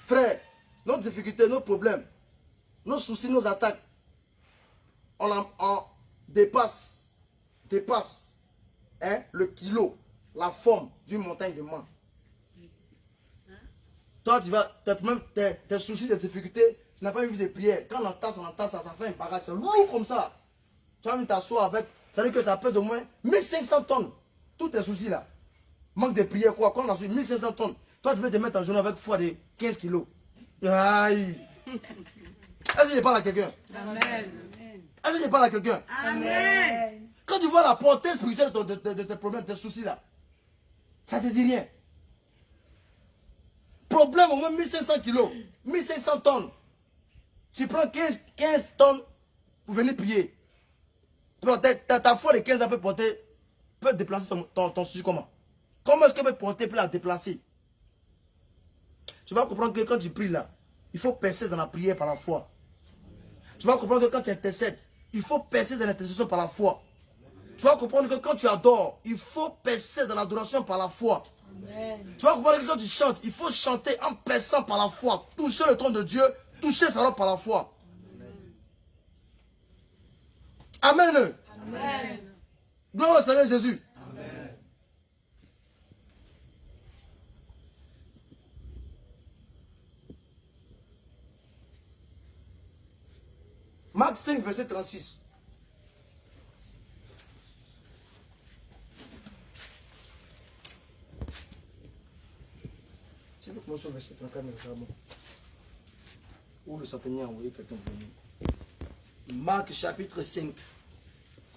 Frère, nos difficultés, nos problèmes, nos soucis, nos attaques, on dépasse hein, le kilo, la forme d'une montagne de main. Toi, tu vas, tes soucis, tes difficultés, tu n'as pas une vie de prière. Quand on entasse, ça fait un barrage, c'est lourd comme ça. Tu vas venir t'asseoir avec, ça veut dire que ça pèse au moins 1500 tonnes. Tous tes soucis là. Manque de prière, quoi. Quand on a su 1500 tonnes, toi, tu veux te mettre en genou avec foi de 15 kilos. Aïe. Est-ce que je parle à quelqu'un? Amen. Est-ce que je parle à quelqu'un? Amen. Quand tu vois la portée spirituelle de tes problèmes, de tes soucis là, ça te dit rien. Problème au moins 1500 kilos, 1500 tonnes. Tu prends 15 tonnes pour venir prier. Ta foi de 15 ans peut déplacer ton souci comment? Comment est-ce qu'elle peut porter pour la déplacer? Tu vas comprendre que quand tu pries là, il faut percer dans la prière par la foi. Tu vas comprendre que quand tu intercèdes, il faut percer dans l'intercession par la foi. Tu vas comprendre que quand tu adores, il faut percer dans l'adoration par la foi. Amen. Tu vas comprendre que quand tu chantes, il faut chanter en perçant par la foi. Toucher le trône de Dieu, toucher sa robe par la foi. Amen. Amen. Gloire au Seigneur Jésus. Amen. Marc 5, verset 36. Je veux commencer au verset 34, mais c'est bon. Où le centenier a envoyé quelqu'un pour nous. Marc chapitre 5,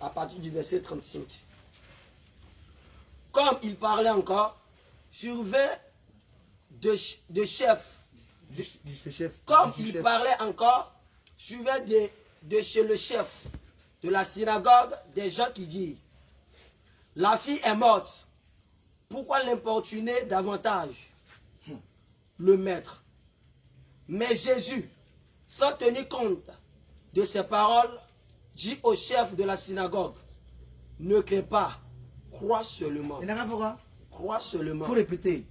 à partir du verset 35. Comme il parlait encore, surveille de chef. Comme il parlait encore, suivait de chez le chef de la synagogue des gens qui disent: la fille est morte, pourquoi l'importuner davantage? Le maître. Mais Jésus, sans tenir compte de ces paroles, dit au chef de la synagogue: ne crains pas, Crois seulement. Il n'a rien à voir. Crois Il seulement. faut répéter.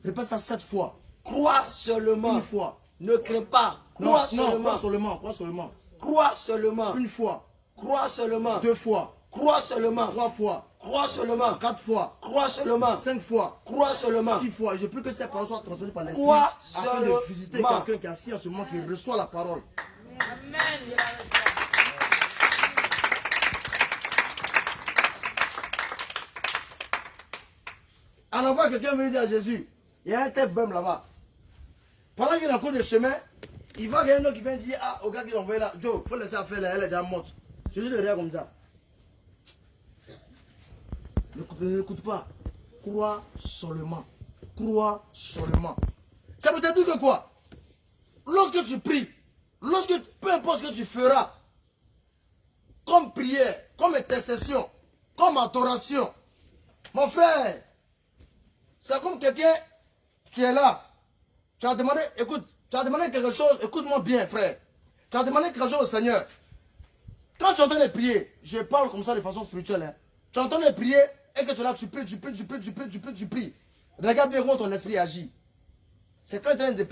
Répète ça 7 fois. Crois seulement. Une fois. Ne crains pas. Non, Crois non, seulement. crois seulement. Crois seulement. Crois seulement. Une fois. Crois seulement. 2 fois. Crois seulement. 3 fois. Crois seulement. 4 fois. Crois seulement. 5 fois. Crois seulement. 6 fois. Je ne veux plus que ces paroles soient transmises par l'esprit. Crois Afin seulement. de visiter quelqu'un qui est assis en ce moment, qui reçoit la parole. Amen. On envoie quelqu'un venir dire à Jésus, il y a un tel bum là-bas. Pendant qu'il est en cours de chemin, il va y a un autre qui vient dire, ah, au gars qui l'a envoyé là, Joe, il faut laisser faire là, elle est déjà morte. Jésus le regarde comme ça. Ne l'écoute pas. Crois seulement. Crois seulement. Ça veut dire que quoi? Lorsque tu pries, peu importe ce que tu feras, comme prière, comme intercession, comme adoration, mon frère, c'est comme quelqu'un qui est là. Tu as demandé, écoute, tu as demandé quelque chose, écoute-moi bien, frère. Tu as demandé quelque chose au Seigneur. Quand tu entends les prier, je parle comme ça de façon spirituelle. Hein. Tu entends les prier et que tu es là, tu pries. Regarde bien comment ton esprit agit. C'est quand tu es en train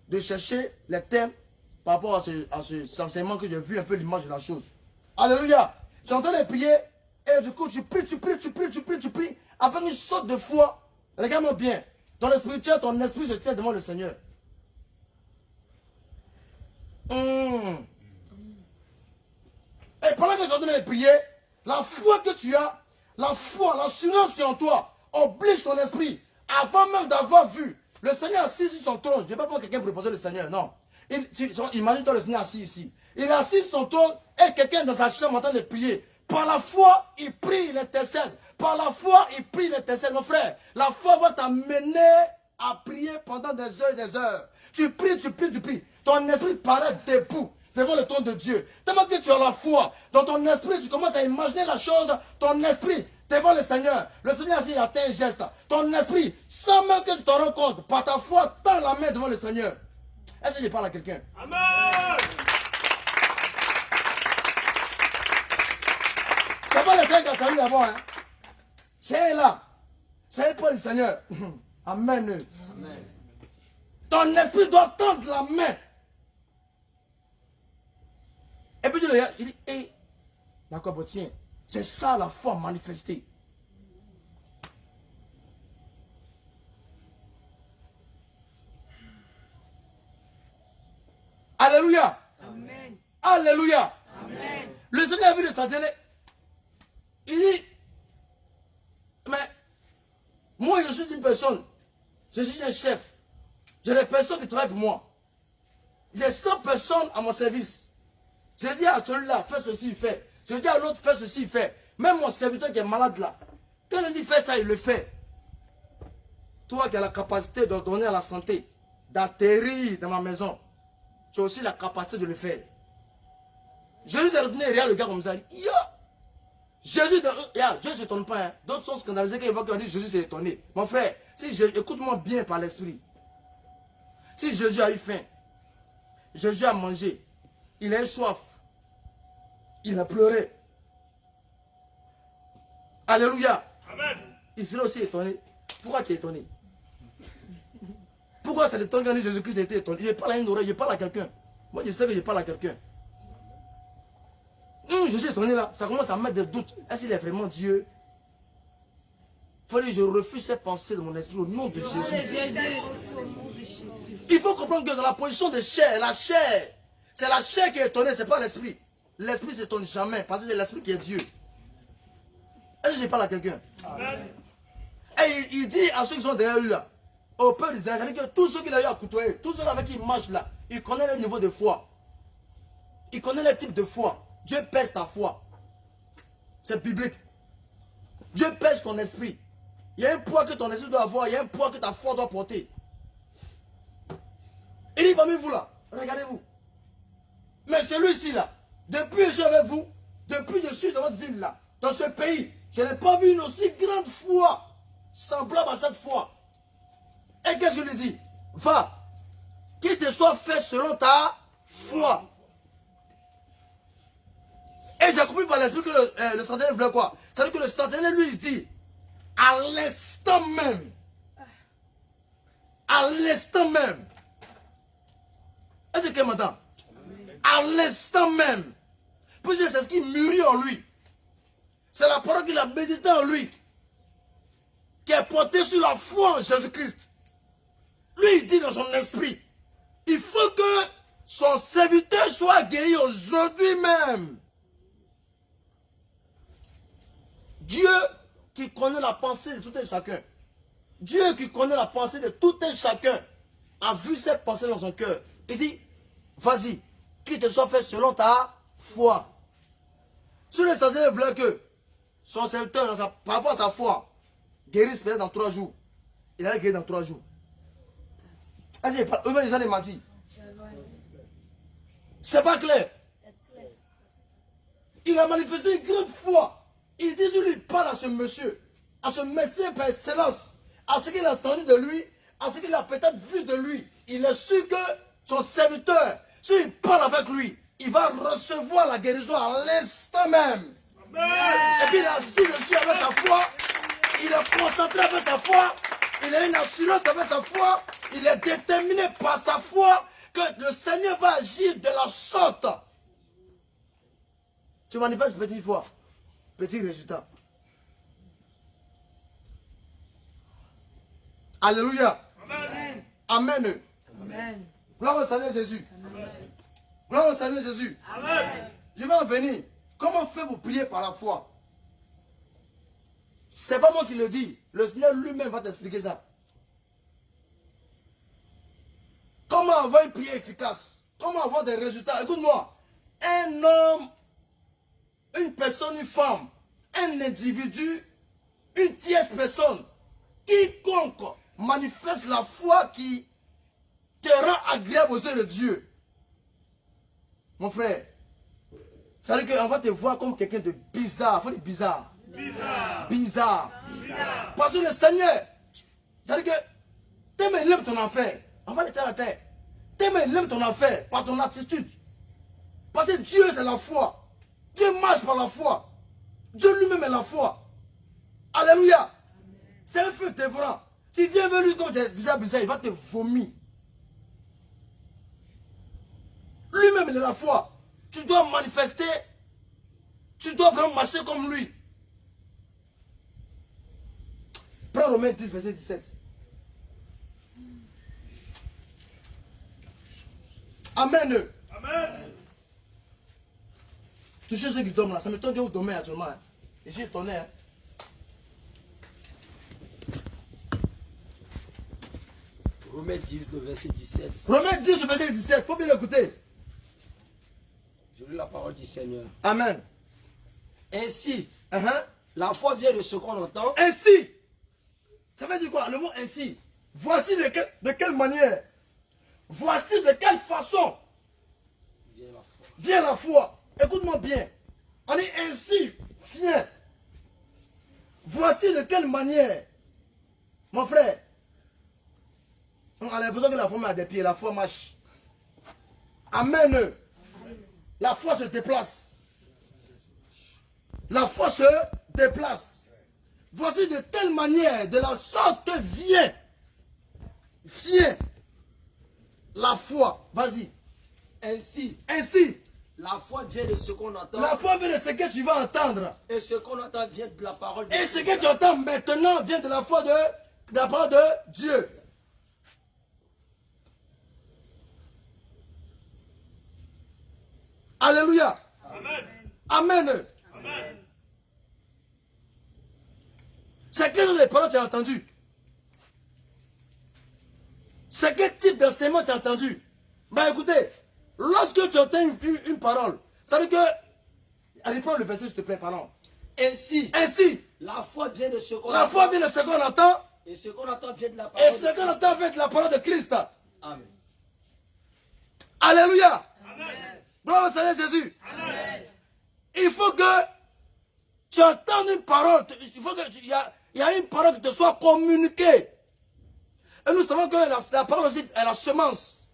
de chercher les thèmes par rapport à cet enseignement que j'ai vu un peu l'image de la chose. Alléluia. Tu entends les prier et du coup tu pries. Avec une sorte de foi. Regarde-moi bien. Dans le spirituel, ton esprit se tient devant le Seigneur. Et pendant que j'entends les prier, la foi que tu as, la foi, l'assurance qui est en toi, oblige ton esprit, avant même d'avoir vu le Seigneur assis sur son trône. Je ne vais pas prendre quelqu'un pour reposer le Seigneur, non. Imagine-toi le Seigneur assis ici. Il est assis sur son trône et quelqu'un dans sa chambre entend les prier. Par la foi, il prie, il intercède. Par la foi, il prie, il intercède. Mon frère, la foi va t'amener à prier pendant des heures et des heures. Tu pries. Ton esprit paraît debout devant le trône de Dieu. Tellement que tu as la foi, dans ton esprit, tu commences à imaginer la chose, ton esprit, devant le Seigneur. Le Seigneur, il a fait un geste. Ton esprit, sans même que tu t'en rends compte, par ta foi, tends la main devant le Seigneur. Est-ce que je parle à quelqu'un? Amen. C'est pas le Seigneur qui a eu d'abord, hein. C'est là. C'est pas le Seigneur. Amen. Amen. Ton esprit doit tendre la main. Et puis tu le regardes, il dit, hé, d'accord, bon, tiens, c'est ça la foi manifestée. Alléluia. Amen. Alléluia. Amen. Le Seigneur a vu de s'atteler. Il dit, mais moi je suis une personne, je suis un chef. J'ai des personnes qui travaillent pour moi. J'ai 100 personnes à mon service. Je dis à celui-là, fais ceci, il fait. Je dis à l'autre, fais ceci, il fait. Même mon serviteur qui est malade là, quand il dit fais ça, il le fait. Toi qui as la capacité de donner à la santé, d'atterrir dans ma maison, tu as aussi la capacité de le faire. Jésus est revenu et regarde le gars comme ça. Il dit, yo! Jésus, Dieu ne s'étonne pas. Hein. D'autres sont scandalisés quand ils voient qu'on dit Jésus s'est étonné. Mon frère, si écoute-moi bien par l'esprit. Si Jésus a eu faim, Jésus a mangé, il a eu soif, il a pleuré. Alléluia. Amen. Il serait aussi étonné. Pourquoi tu es étonné? Pourquoi ça t'étonne quand Jésus-Christ était étonné? Je parle à une oreille, je parle à quelqu'un. Moi je sais que je parle à quelqu'un. Je suis étonné là, ça commence à mettre des doutes. Est-ce qu'il est vraiment Dieu? Il faut dire, je refuse ces pensées de mon esprit au nom de Jésus. Il faut comprendre que dans la position de chair, la chair, c'est la chair qui est étonnée, ce n'est pas l'esprit. L'esprit ne s'étonne jamais parce que c'est l'esprit qui est Dieu. Est-ce que je parle à quelqu'un? Et il dit à ceux qui sont derrière lui là, au peuple d'Israël, c'est-à-dire que tous ceux qu'il a eu à côtoyer, tous ceux avec qui il marche là, il connaît le niveau de foi. Il connaît le type de foi. Dieu pèse ta foi. C'est biblique. Dieu pèse ton esprit. Il y a un poids que ton esprit doit avoir, il y a un poids que ta foi doit porter. Il dit parmi vous là, regardez-vous. Mais celui-ci là, depuis que je suis avec vous, depuis que je suis dans votre ville là, dans ce pays, je n'ai pas vu une aussi grande foi semblable à cette foi. Et qu'est-ce qu'il lui dit? Va, qu'il te soit fait selon ta foi. Et Et j'ai compris par l'esprit que le centenaire voulait quoi? C'est-à-dire que le centenaire lui dit, à l'instant même, est-ce que m'entend? À l'instant même, puisque c'est ce qui mûrit en lui. C'est la parole qu'il a médité en lui, qui est portée sur la foi en Jésus-Christ. Lui, il dit dans son esprit, il faut que son serviteur soit guéri aujourd'hui même. Dieu qui connaît la pensée de tout un chacun, Dieu qui connaît la pensée de tout un chacun, a vu cette pensée dans son cœur. Il dit, vas-y, qu'il te soit fait selon ta foi. Si le centenaire voulait que son serviteur, par rapport à sa foi, guérisse peut-être dans 3 jours, il allait guérir dans 3 jours. Eux-mêmes, ils ont menti. C'est pas clair. Il a manifesté une grande foi. Il dit sur lui, parle à ce monsieur, à ce médecin par excellence, à ce qu'il a entendu de lui, à ce qu'il a peut-être vu de lui. Il est sûr que son serviteur, s'il parle avec lui, il va recevoir la guérison à l'instant même. Et puis il est assis dessus avec sa foi, il est concentré avec sa foi, il a une assurance avec sa foi, il est déterminé par sa foi que le Seigneur va agir de la sorte. Tu manifestes petite foi, petit résultat. Alléluia. Amen. Amen. Amen. Gloire au Seigneur Jésus. Amen. Gloire au Seigneur Jésus. Amen. Je vais en venir. Comment faire pour prier par la foi? C'est pas moi qui le dis. Le Seigneur lui-même va t'expliquer ça. Comment avoir une prière efficace? Comment avoir des résultats? Écoute-moi. Un homme, une personne, une femme, un individu, une tierce personne, quiconque manifeste la foi qui te rend agréable aux yeux de Dieu. Mon frère, ça veut dire qu'on va te voir comme quelqu'un de bizarre. Il faut dire bizarre. Bizarre. Parce que le Seigneur, ça veut dire que tes mains lèvent ton enfer. On va l'éteindre à la terre. Tes mains lèvent ton enfer par ton attitude. Parce que Dieu, c'est la foi. Dieu marche par la foi. Dieu lui-même est la foi. Alléluia. C'est un feu dévorant. Tu viens vers lui comme tu es bizarre, il va te vomir. Lui-même, il est la foi. Tu dois manifester. Tu dois vraiment marcher comme lui. Prends Romains 10, verset 17. Amen. Amen. Touchez ceux qui dorment là. Ça m'étonne que vous dormez actuellement. Et j'ai étonné. Hein. Romains 10, le verset 17. Romains 10, le verset 17. Il faut bien l'écouter. Je lis la parole du Seigneur. Amen. Ainsi, la foi vient de ce qu'on entend. Ainsi. Ça veut dire quoi? Le mot ainsi. Voici de quelle manière. Voici de quelle façon. Vient la foi. Écoute-moi bien. On est ainsi. Viens. Voici de quelle manière. Mon frère. On a l'impression que la foi a des pieds. La foi marche. Amen. La foi se déplace. La foi se déplace. Voici de telle manière, de la sorte que vient. Viens. La foi. Vas-y. Ainsi. La foi vient de ce qu'on entend. La foi vient de ce que tu vas entendre. Et ce qu'on entend vient de la parole de Dieu. Et ce que tu entends maintenant vient de la foi de la parole de Dieu. Alléluia. Amen. Amen. C'est quelles sont les paroles que tu as entendues? C'est quel type d'enseignement tu as entendu? Mais écoutez, lorsque tu entends une parole, ça veut dire que... Allez, prends le verset, s'il te plaît, pardon. Ainsi, la foi vient de ce qu'on entend. La foi vient de ce qu'on entend. Et ce qu'on entend vient de la parole. Et ce qu'on entend vient de la parole de Christ. Amen. Alléluia. Amen. Gloire au Seigneur Jésus. Amen. Il faut que tu entendes une parole. Il faut que il y a une parole qui te soit communiquée. Et nous savons que la parole aussi est la semence.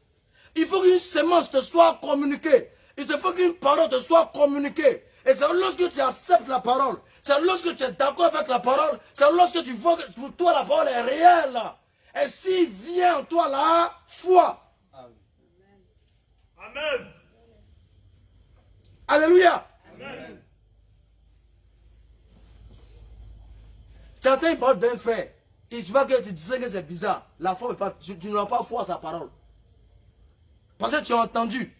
Il faut qu'une semence te soit communiquée. Il te faut qu'une parole te soit communiquée. Et c'est lorsque tu acceptes la parole, c'est lorsque tu es d'accord avec la parole, c'est lorsque tu vois que pour toi la parole est réelle. Et s'il vient en toi la foi. Amen. Alléluia. Amen. Tu entends une parole d'un frère, et tu vois que tu disais que c'est bizarre. La foi, tu n'auras pas foi à sa parole. Parce que tu as entendu.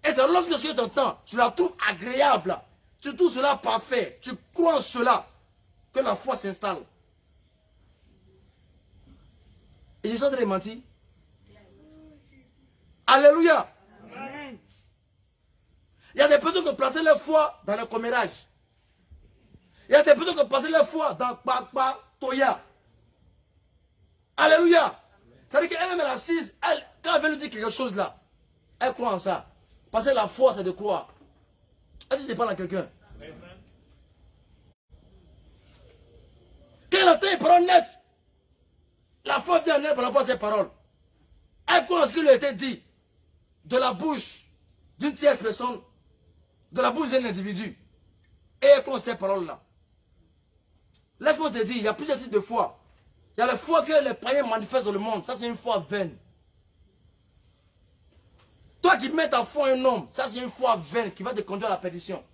Et c'est lorsque ce que tu entends, tu la trouves agréable. Tu trouves cela parfait. Tu crois en cela que la foi s'installe. Et je suis en train de mentir. Alléluia. Amen. Il y a des personnes qui ont placé leur foi dans le commérage. Il y a des personnes qui ont placé leur foi dans Papa Toya. Alléluia. C'est-à-dire qu'elle-même est assise, quand elle veut nous dire quelque chose là, elle croit en ça. Parce que la foi, c'est de croire. Est-ce que je parle à quelqu'un? Quand elle entend une parole nette, la foi vient en elle par rapport à ces paroles. Elle croit en ce qui lui a été dit de la bouche d'une tierce personne, de la bouche d'un individu. Et elle croit en ces paroles-là. Laisse-moi te dire, il y a plusieurs types de foi. Il y a la foi que les païens manifestent dans le monde. Ça, c'est une foi vaine. Toi qui mets ta foi en un homme, ça, c'est une foi vaine qui va te conduire à la perdition.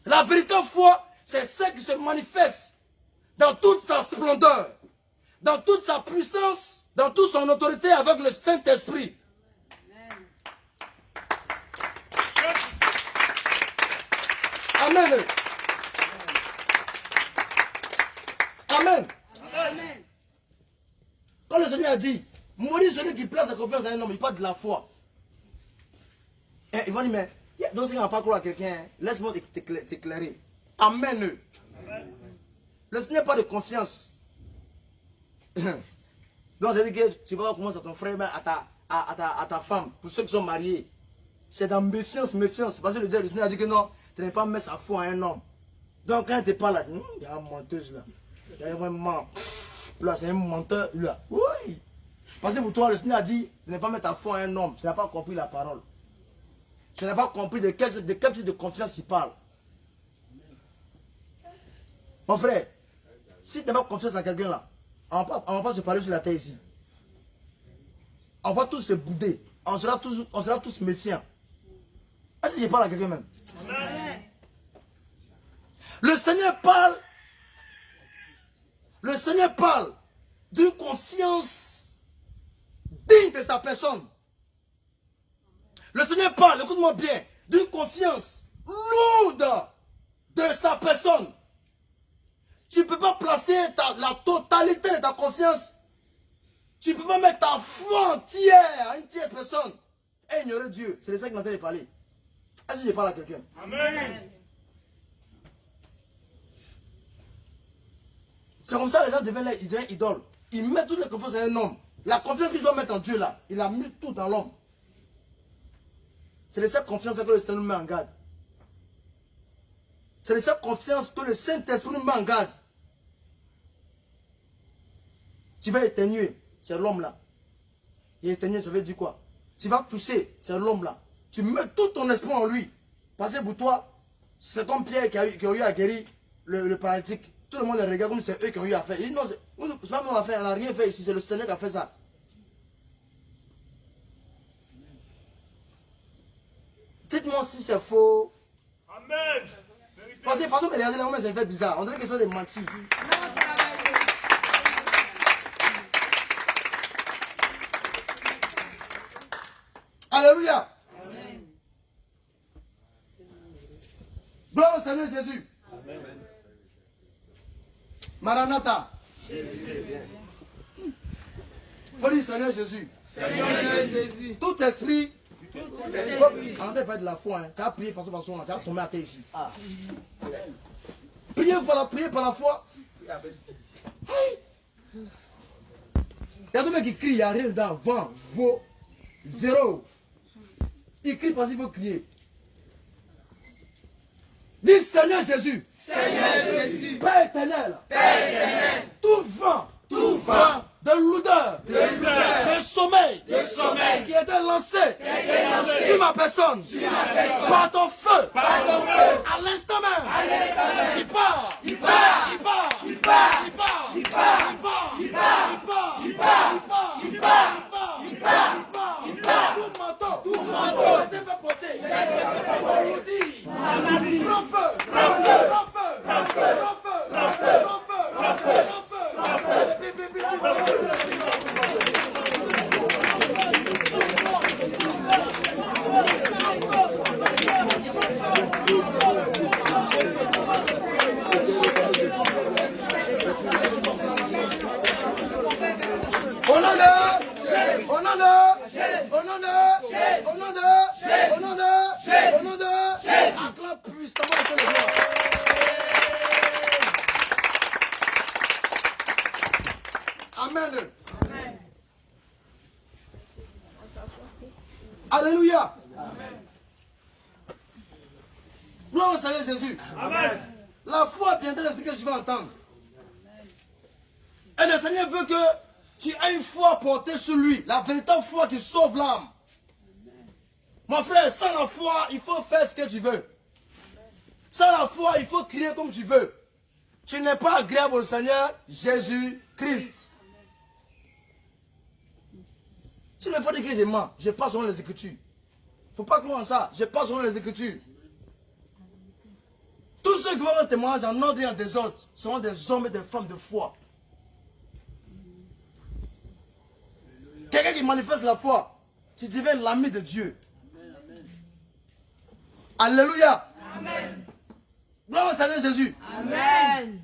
La véritable foi, c'est celle qui se manifeste dans toute sa splendeur, dans toute sa puissance, dans toute son autorité avec le Saint-Esprit. Amen. Amen. Amen. Quand le Seigneur a dit, maudit celui qui place sa confiance en un homme, il parle de la foi. Et ils vont dire, mais donc si on ne va pas croire à quelqu'un, hein, laisse-moi t'éclairer. Amen. Le Seigneur n'a pas de confiance. Donc c'est-à-dire que tu vas commencer à ton frère, à ta femme, pour ceux qui sont mariés. C'est dans méfiance. Parce que le Seigneur a dit que non, tu n'as pas mis sa foi en un homme. Donc quand il te parle, il y a une menteuse là. Il y a vraiment. Là, c'est un menteur là. Oui. Parce que pour toi, le Seigneur a dit, tu n'as pas mis ta foi en un homme. Tu n'as pas compris la parole. Tu n'as pas compris de quel type de confiance il parle. Mon frère, si tu n'as pas confiance à quelqu'un là, on ne va pas se parler sur la terre ici. On va tous se bouder. On sera tous méfiants. Est-ce que je parle à quelqu'un même? Amen. Le Seigneur parle d'une confiance digne de sa personne. Le Seigneur parle, écoute-moi bien, d'une confiance lourde de sa personne. Tu ne peux pas placer la totalité de ta confiance. Tu ne peux pas mettre ta foi entière à une tierce personne et ignorer Dieu. C'est de ça qu'il m'entend parler. Est-ce que je parle à quelqu'un? Amen. C'est comme ça que les gens deviennent idoles. Ils mettent toute la confiance en un homme. La confiance qu'ils doivent mettre en Dieu là, il a mis tout dans l'homme. C'est de cette confiance que le Seigneur nous met en garde. C'est de cette confiance que le Saint-Esprit nous met en garde. Tu vas éternuer, c'est l'homme là. Et éternuer, ça veut dire quoi? Tu vas tousser, c'est l'homme là. Tu mets tout ton esprit en lui. Parce que pour toi, c'est comme Pierre qui a eu à guérir le paralytique. Tout le monde les regarde comme c'est eux qui ont eu à faire. Il dit non, c'est pas moi qui a fait, on n'a rien fait ici, c'est le Seigneur qui a fait ça. Dites-moi si c'est faux. Amen. Parce que de toute façon, regardez là, ça fait bizarre. On dirait que c'est des mentis. Alléluia. Amen. Gloire au Seigneur Jésus. Amen. Maranatha. Faut dire Seigneur Jésus. Seigneur Jésus. Tout esprit. En fait, pas de la foi. Hein. Tu as prié façon, tu as tombé à terre ici. Priez par la foi. Hey. Il y a des mecs qui crient, il n'y a rien dedans. Vent, veau, zéro. Il crie parce qu'il veut crier. Dis Seigneur Jésus. Seigneur Jésus. Père éternel. Père éternel. Tout vent de l'odeur, de sommeil, qui a été lancé sur ma personne, par ton feu, à l'instant même, il part, il part, il part, il part, il part, il part, il part, il part, il part, il part, il part, il part, il part, tout manteau, a été fait porter, on nous dit, prends feu, prends feu, prends feu, prends feu, prends feu, prends feu, prends feu, prends feu, prends feu. Acclame puissamment le Seigneur. Amen. Alléluia. Gloire au Seigneur Jésus. Amen. La foi viendra de ce que je vais entendre. Et le Seigneur veut que tu aies une foi portée sur lui. La véritable foi qui sauve l'âme. Mon frère, sans la foi, il faut faire ce que tu veux. Sans la foi, il faut crier comme tu veux. Tu n'es pas agréable au Seigneur Jésus-Christ. Tu ne faut dire que je mens. Je passe selon les Écritures. Il ne faut pas croire en ça. Je passe selon les Écritures. Tous ceux qui vont un témoignage en ordre et en désordre seront des hommes et des femmes de foi. Quelqu'un qui manifeste la foi, tu deviens l'ami de Dieu. Alléluia. Amen. Gloire au Seigneur Jésus. Amen.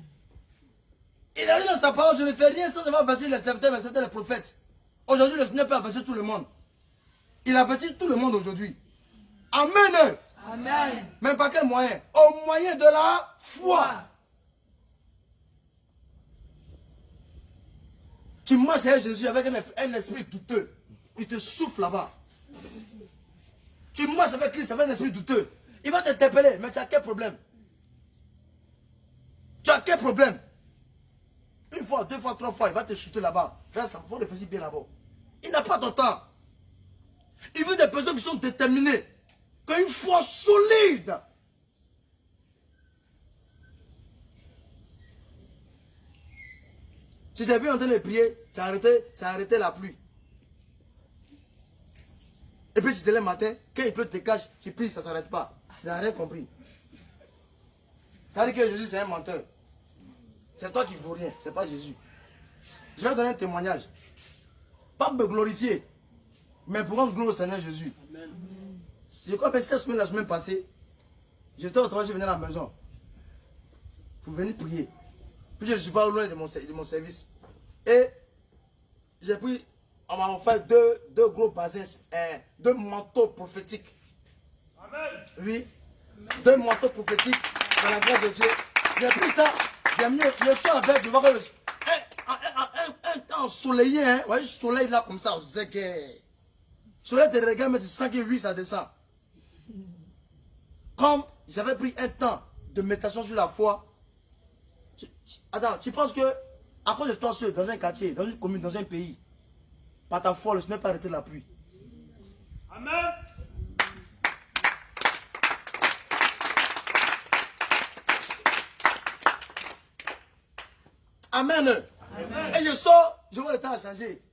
Il a dit dans sa parole, je ne fais rien sans avoir averti les serviteurs et les prophètes. Aujourd'hui, le Seigneur peut avertir tout le monde. Il avertit tout le monde aujourd'hui. Amen. Amen. Mais par quel moyen? Au moyen de la foi. Tu marches avec Jésus avec un esprit douteux. Il te souffle là-bas. Tu marches avec Christ avec un esprit douteux. Il va t'interpeller, mais tu as quel problème? Tu as quel problème? Une fois, deux fois, trois fois, il va te chuter là-bas. Il faut réfléchir bien là-bas. Il n'a pas ton temps. Il veut des personnes qui sont déterminées, qui ont une foi solide. Si tu as vu en train de prier, tu as arrêté la pluie. Et puis tu te lèves le matin, quand il pleut, tu te caches, tu pries, ça ne s'arrête pas. Tu n'as rien compris. Tu as dit que Jésus c'est un menteur. C'est toi qui ne vaux rien, ce n'est pas Jésus. Je vais donner un témoignage. Pas me glorifier, mais pour rendre gloire au Seigneur Jésus. Je crois que cette semaine, la semaine passée, j'étais au travail, je venais à la maison. Pour venir prier. Puis je ne suis pas loin de mon service. Et j'ai pris, on m'a offert deux gros bassins, deux manteaux prophétiques. Amen. Oui, deux manteaux prophétiques dans la grâce de Dieu. J'ai pris ça, j'ai mis le soir avec, de voir que un temps ensoleillé, hein, ouais, le soleil là comme ça, c'est que le soleil te regarde, mais tu sens que oui, ça descend. Comme j'avais pris un temps de méditation sur la foi, attends, tu penses que à cause de toi seul, dans un quartier, dans une commune, dans un pays, par ta foi, le Seigneur peut arrêter la pluie. Amen. Amen. Amen. Et je sors, je vois le temps changer.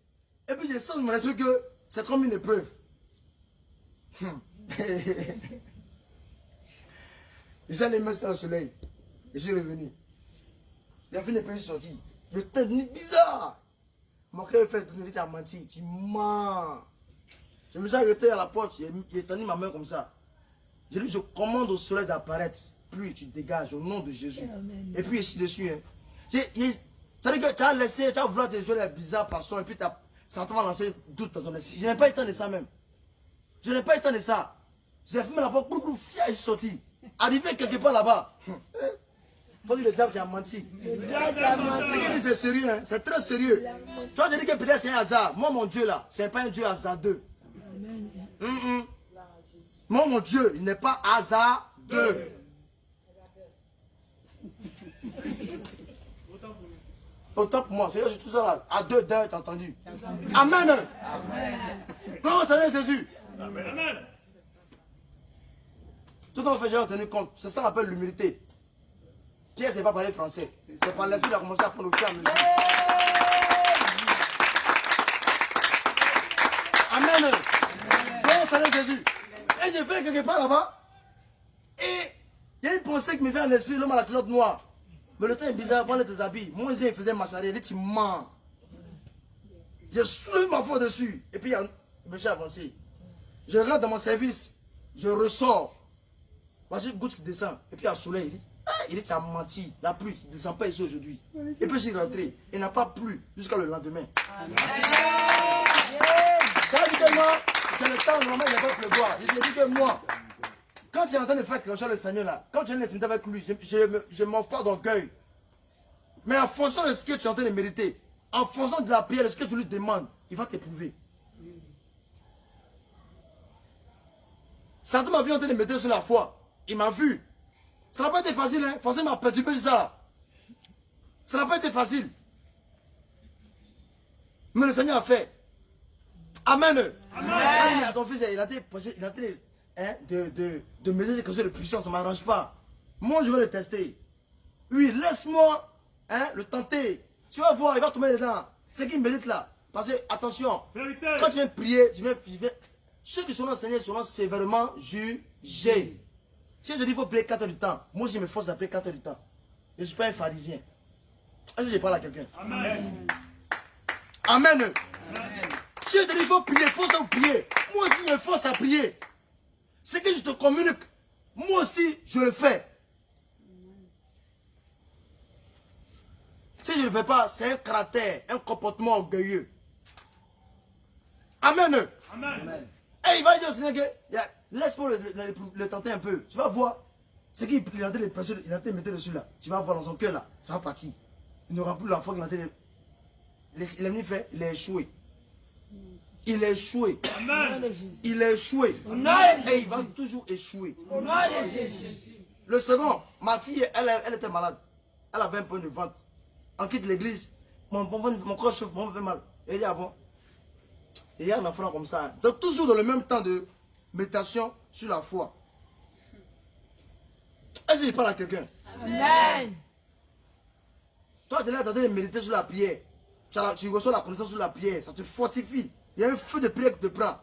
Et puis je sens dans mon esprit que c'est comme une épreuve. J'ai les mains sur le soleil. Et je suis revenu. J'ai vu les pays sortir. Le temps est bizarre. Mon cœur fait tourner, tu as menti. Tu mens. Je me suis arrêté à la porte. J'ai tendu ma main comme ça. J'ai dit, je commande au soleil d'apparaître. Pluie, tu dégages au nom de Jésus. Amen. Et puis ici dessus. Hein. Ça veut dire que tu as laissé, tu as voulu te jouer les bizarres façons. Et puis ça t'a lancé doute dans ton esprit. Je n'ai pas eu le temps de ça même. Je n'ai pas eu le temps de ça. J'ai fermé la porte pour fier et sorti. Arrivé quelque part là-bas. Faut dire le diable, tu as menti. Ce qu'il dit, c'est sérieux, hein? C'est très sérieux. Tu vas te dire que peut-être c'est un hasard. Moi, mon Dieu là, ce n'est pas un Dieu hasardeux. Moi, mon Dieu, il n'est pas hasardeux. Autant pour moi. Seigneur, je suis tout ça là. À 2 d'heure, t'as entendu. Amen. Gloire au Seigneur Jésus. Amen. Tout le monde fait, j'ai tenu compte. C'est ça qu'on appelle l'humilité. Pierre ne sait pas parler français. C'est par l'esprit qu'il a commencé à prendre au fur et à mesure. Amen. Gloire au Seigneur Jésus. Et je vais quelque part là-bas. Et il y a une pensée qui me vient à l'esprit, l'homme à la culotte noire. Mais le temps est bizarre, prendre tes habits. Moi, il faisait marche arrière. Il dit, tu mens. J'ai soulevé ma foi dessus. Et puis, il me suis avancé. Je rentre dans mon service. Je ressors. Voici une goutte qui descend. Et puis, à soleil, il dit, il dit, tu as menti. La pluie ne descend pas ici aujourd'hui. Et puis, je suis rentré. Il n'a pas plu jusqu'à le lendemain. Ça veut dire que moi, c'est le temps, normalement, il n'a pas pleuvoir. Je dis que moi, quand tu es en train de faire quelque chose, le Seigneur là, quand tu es en train avec lui, je m'en fais d'orgueil. Mais en fonction de ce que tu es en train de mériter, en fonction de la prière, de ce que tu lui demandes, il va t'éprouver. Satan m'a vu en train de mettre sur la foi. Il m'a vu. Ça n'a pas été facile, hein. Forcément, m'a perturbé ça là. Ça n'a pas été facile. Mais le Seigneur a fait. Amen. Amen. À ton fils, il a été hein, de mesurer quelque chose de puissant, ça ne m'arrange pas. Moi, je vais le tester. Oui, laisse-moi hein, le tenter. Tu vas voir, il va tomber dedans. C'est qui médite là. Parce que, attention, quand tu viens prier, ceux qui sont enseignés seront sévèrement jugés. Si je dis qu'il faut prier 4 heures du temps, moi je me force à prier 4 heures du temps. Je ne suis pas un pharisien. Est-ce que je parle à quelqu'un? Amen. Amen. Si je te dis qu'il faut prier, force à prier. Moi aussi je me force à prier. C'est que je te communique. Moi aussi je le fais. Si je ne le fais pas, c'est un caractère, un comportement orgueilleux. Amen. Amen. Et il va dire au Seigneur que laisse-moi le tenter un peu. Tu vas voir. C'est qu'il est en train de presser, il est en train de mettre dessus là. Tu vas voir dans son cœur là. Ça va partir. Il n'aura plus la foi qu'il est en train de. Il a mis fait, il a échoué. Il a échoué. Amen. Il a échoué. Et il va toujours échouer. Le second, ma fille, elle était malade. Elle avait un point de ventre. On quitte l'église. Mon corps chauffe, mon fait mal. Et il dit, ah bon. Et il y a un enfant comme ça. Hein. Donc toujours dans le même temps de méditation sur la foi. Est-ce que je parle à quelqu'un? Amen. Toi, tu es là en train de méditer sur la prière. Tu reçois la connaissance sur la prière. Ça te fortifie. Il y a un feu de prière qui te prend.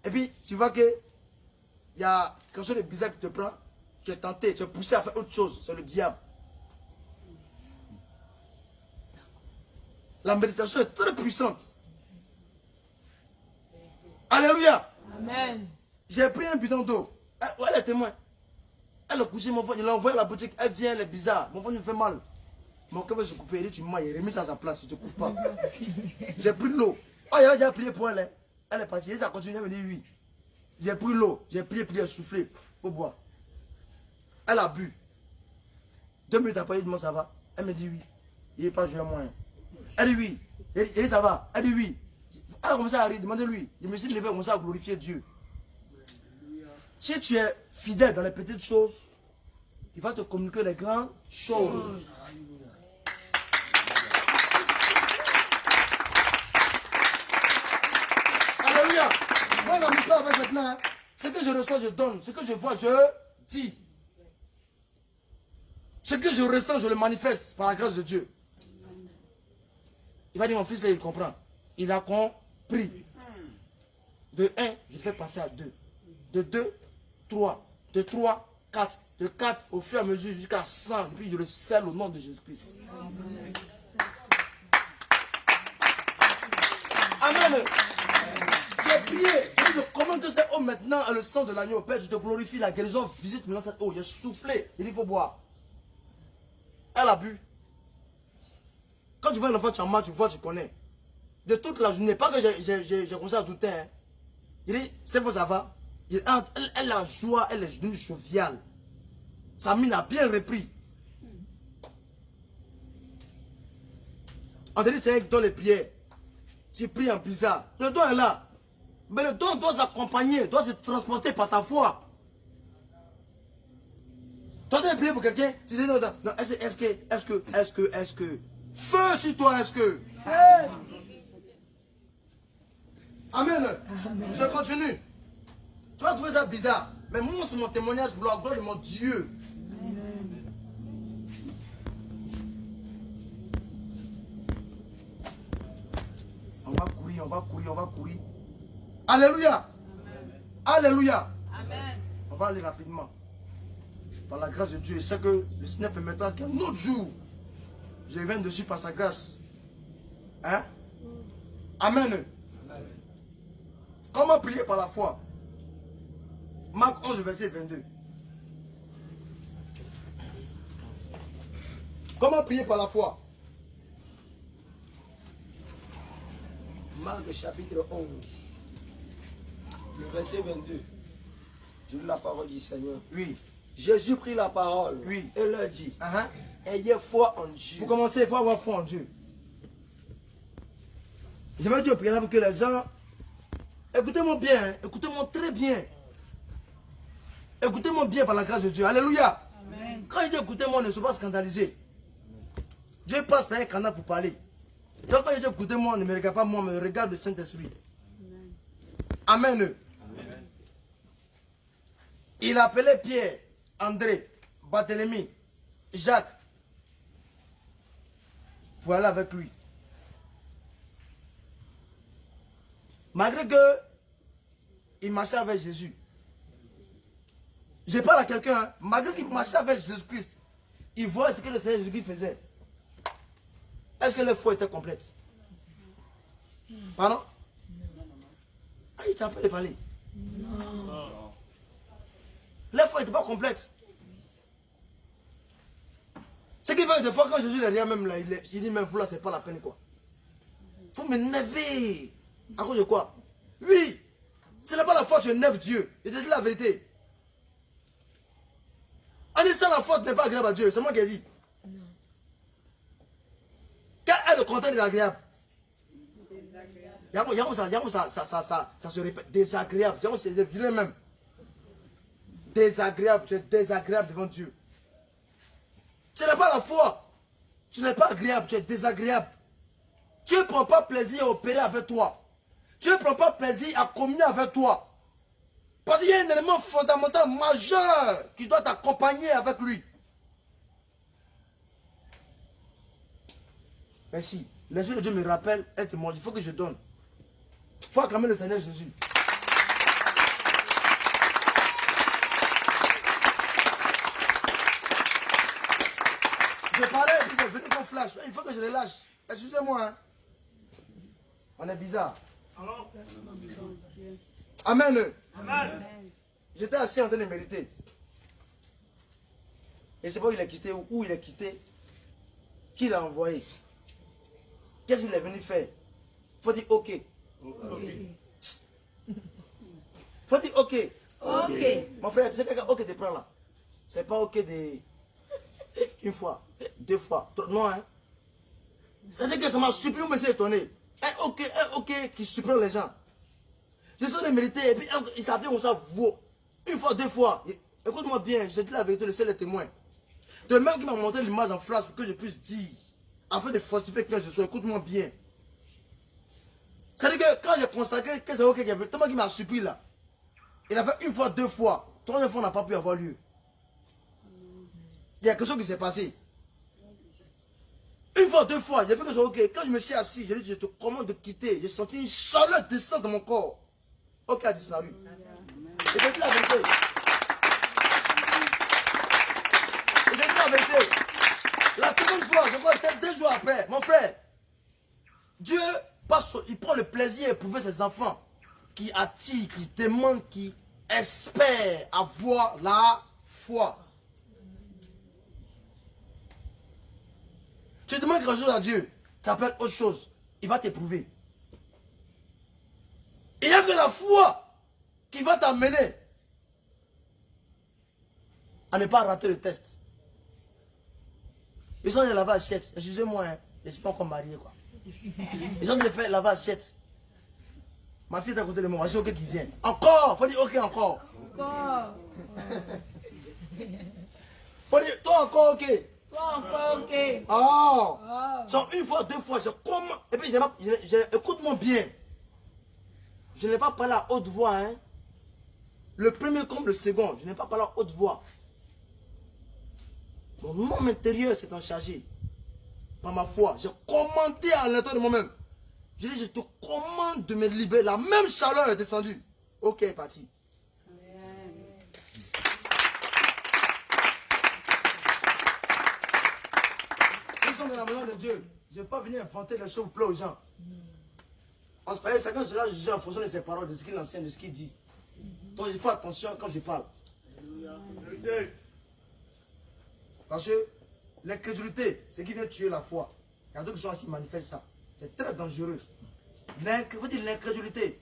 Et puis, tu vois que il y a quelque chose de bizarre qui te prend. Tu es tenté, tu es poussé à faire autre chose. C'est le diable. La méditation est très puissante. Alléluia. Amen. J'ai pris un bidon d'eau. Elle est témoin. Elle a couché mon ventre. Il l'a envoyé à la boutique. Elle vient, elle est bizarre. Mon ventre me fait mal. Mon cœur veut se couper. Il dit, tu m'as remis ça à sa place. Je ne te coupe pas. J'ai pris de l'eau. Oh, il avait déjà prié pour elle. Hein. Elle est partie. Elle a continué à me dire oui. J'ai pris l'eau. J'ai prié, soufflé. Il faut boire. Elle a bu. 2 minutes après, il dit, ça va. Elle me dit oui. Il n'est pas joué à moi. Hein. Elle dit oui. Il dit, ça va. Elle dit oui. Elle a commencé à rire, demandez-lui. Je me suis levé, commencé à glorifier Dieu. Si tu es fidèle dans les petites choses, il va te communiquer les grandes choses. Alléluia. Moi, ma mission avec maintenant, hein, ce que je reçois, je donne. Ce que je vois, je dis. Ce que je ressens, je le manifeste par la grâce de Dieu. Il va dire, mon fils, là, il comprend. Il a compris. De 1, je fais passer à 2. De 2, 3. De 3, 4. De 4, au fur et à mesure, jusqu'à 100. Et puis je le scelle au nom de Jésus-Christ. Amen. J'ai prié. Je commande que cette eau maintenant a le sang de l'agneau. Père, je te glorifie. La guérison visite maintenant cette eau. J'ai soufflé. Il faut boire. Elle a bu. Quand tu vois un enfant, tu as mal, tu vois, tu connais. De toute la journée, pas que j'ai commencé à douter. Hein. Il dit, c'est vous, ça va. Elle a joie, elle est devenue joviale. Sa mine a bien repris. On te dit, tiens, dans les prières. Tu pries en bizarre. Le don est là. Mais le don doit s'accompagner, doit se transporter par ta foi. Tu as prié pour quelqu'un, tu dis non, est-ce que Feu sur toi, est-ce que? Amen. Je continue. Tu vas trouver ça bizarre. Mais moi, c'est mon témoignage pour la gloire de mon Dieu. On va courir, on va courir, on va courir. Alléluia. Alléluia. Amen. On va aller rapidement. Par la grâce de Dieu, je sais que le Seigneur permettra qu'un autre jour, je vienne dessus par sa grâce. Hein? Amen. Comment prier par la foi? Marc 11, verset 22. Comment prier par la foi? Marc chapitre 11, le verset 22. Je lis la parole du Seigneur. Oui. Jésus prit la parole, Oui. et leur dit, Uh-huh. ayez foi en Dieu. Pour commencer, il faut avoir foi en Dieu. Je vais dire au préalable que les gens, écoutez-moi bien, hein, écoutez-moi très bien. Écoutez-moi bien par la grâce de Dieu. Alléluia. Amen. Quand il dit écoutez-moi, ne sois pas scandalisé. Dieu passe par un canal pour parler. Donc quand il dit écoutez-moi, ne me regarde pas moi, mais regarde le Saint-Esprit. Amen. Il appelait Pierre, André, Barthélemy, Jacques pour aller avec lui. Malgré que il marchait avec Jésus. Je parle à quelqu'un, hein, malgré qu'il marchait avec Jésus-Christ, il voit ce que le Seigneur Jésus-Christ faisait. Est-ce que la foi était complète? Pardon? Ah, il t'a pas de parler. Non. La foi n'était pas complète. Ce qui fait que des fois, quand Jésus est derrière, même là, il dit même vous là, c'est pas la peine quoi. Il faut m'énerver. À cause de quoi? Oui, ce n'est pas la foi que tu énerves Dieu. Je te dis la vérité. En disant la faute n'est pas agréable à Dieu, c'est moi qui ai dit. Quel est le contraire désagréable? Ça se répète. Désagréable. C'est vilain même. Désagréable. Tu es désagréable devant Dieu. Ce n'est pas la foi. Tu n'es pas agréable, tu es désagréable. Tu ne prends pas plaisir à opérer avec toi. Tu ne prends pas plaisir à communier avec toi. Parce qu'il y a un élément fondamental majeur qui doit t'accompagner avec lui. Merci. L'Esprit de Dieu me rappelle un témoignage. Il faut que je donne. Il faut acclamer le Seigneur Jésus. Je parlais et puis c'est venu comme flash. Il faut que je relâche. Excusez-moi. Hein. On est bizarre. Amen. Amen. J'étais assis en train de méditer. Et c'est pas où il est quitté, où il est quitté, qui l'a envoyé. Qu'est-ce qu'il est venu faire? Faut dire ok. Faut dire ok. Ok. Mon frère, tu sais que ok te prend là. C'est pas ok de une fois, deux fois, non hein. C'est-à-dire que ça m'a surpris, on me s'est étonné. Un ok qui surprend les gens. Je suis de méditer et puis il savait où ça vaut. Une fois, deux fois. Écoute-moi bien, je te dis la vérité, le seul est témoin. De même qu'il m'a montré l'image en flash pour que je puisse dire, afin de fortifier que je sois, écoute-moi bien. C'est-à-dire que quand j'ai constaté que c'est ok qu'il y avait tellement qui m'a surpris là. Il a fait une fois, deux fois. Troisième fois n'a pas pu avoir lieu. Il y a quelque chose qui s'est passé. Une fois, deux fois, j'ai fait que c'est ok. Quand je me suis assis, j'ai dit, je te commande de quitter. J'ai senti une chaleur descendre dans mon corps. Ok, a disparu. Et je dis la vérité. Et je dis la vérité. La seconde fois, je crois peut-être 2 jours après, mon frère, Dieu passe, il prend le plaisir à éprouver ses enfants qui attirent, qui demandent, qui espèrent avoir la foi. Tu demandes quelque chose à Dieu, ça peut être autre chose. Il va t'éprouver. Il n'y a que la foi qui va t'amener à ne pas rater le test. Ils sont de laver assiette. Excusez-moi, hein, je ne suis pas encore marié. Quoi. Ils ont de faire laver assiette. Ma fille est à côté de moi, voici ok qui vient. Encore, faut dire ok encore. Encore. Faut dire toi encore ok. Oh. Sont une fois, deux fois, je commence. Et puis, écoute-moi bien. Je n'ai pas parlé à haute voix. Hein. Le premier comme le second, je n'ai pas parlé à haute voix. Mon homme intérieur s'est enchargé. Par ma foi, j'ai commandé à l'intérieur de moi-même. Je dis, je te commande de me libérer. La même chaleur est descendue. Ok, parti. Nous sommes dans la maison de Dieu. Je ne vais pas venir inventer les choses pour plaire aux gens. On se parlait, chacun sera jugé en fonction de ses paroles, de ce qu'il enseigne, de ce qu'il dit. Donc il faut attention quand je parle. Parce que l'incrédulité, c'est qui vient tuer la foi. Il y a d'autres gens qui manifestent ça. C'est très dangereux. Il faut dire l'incrédulité.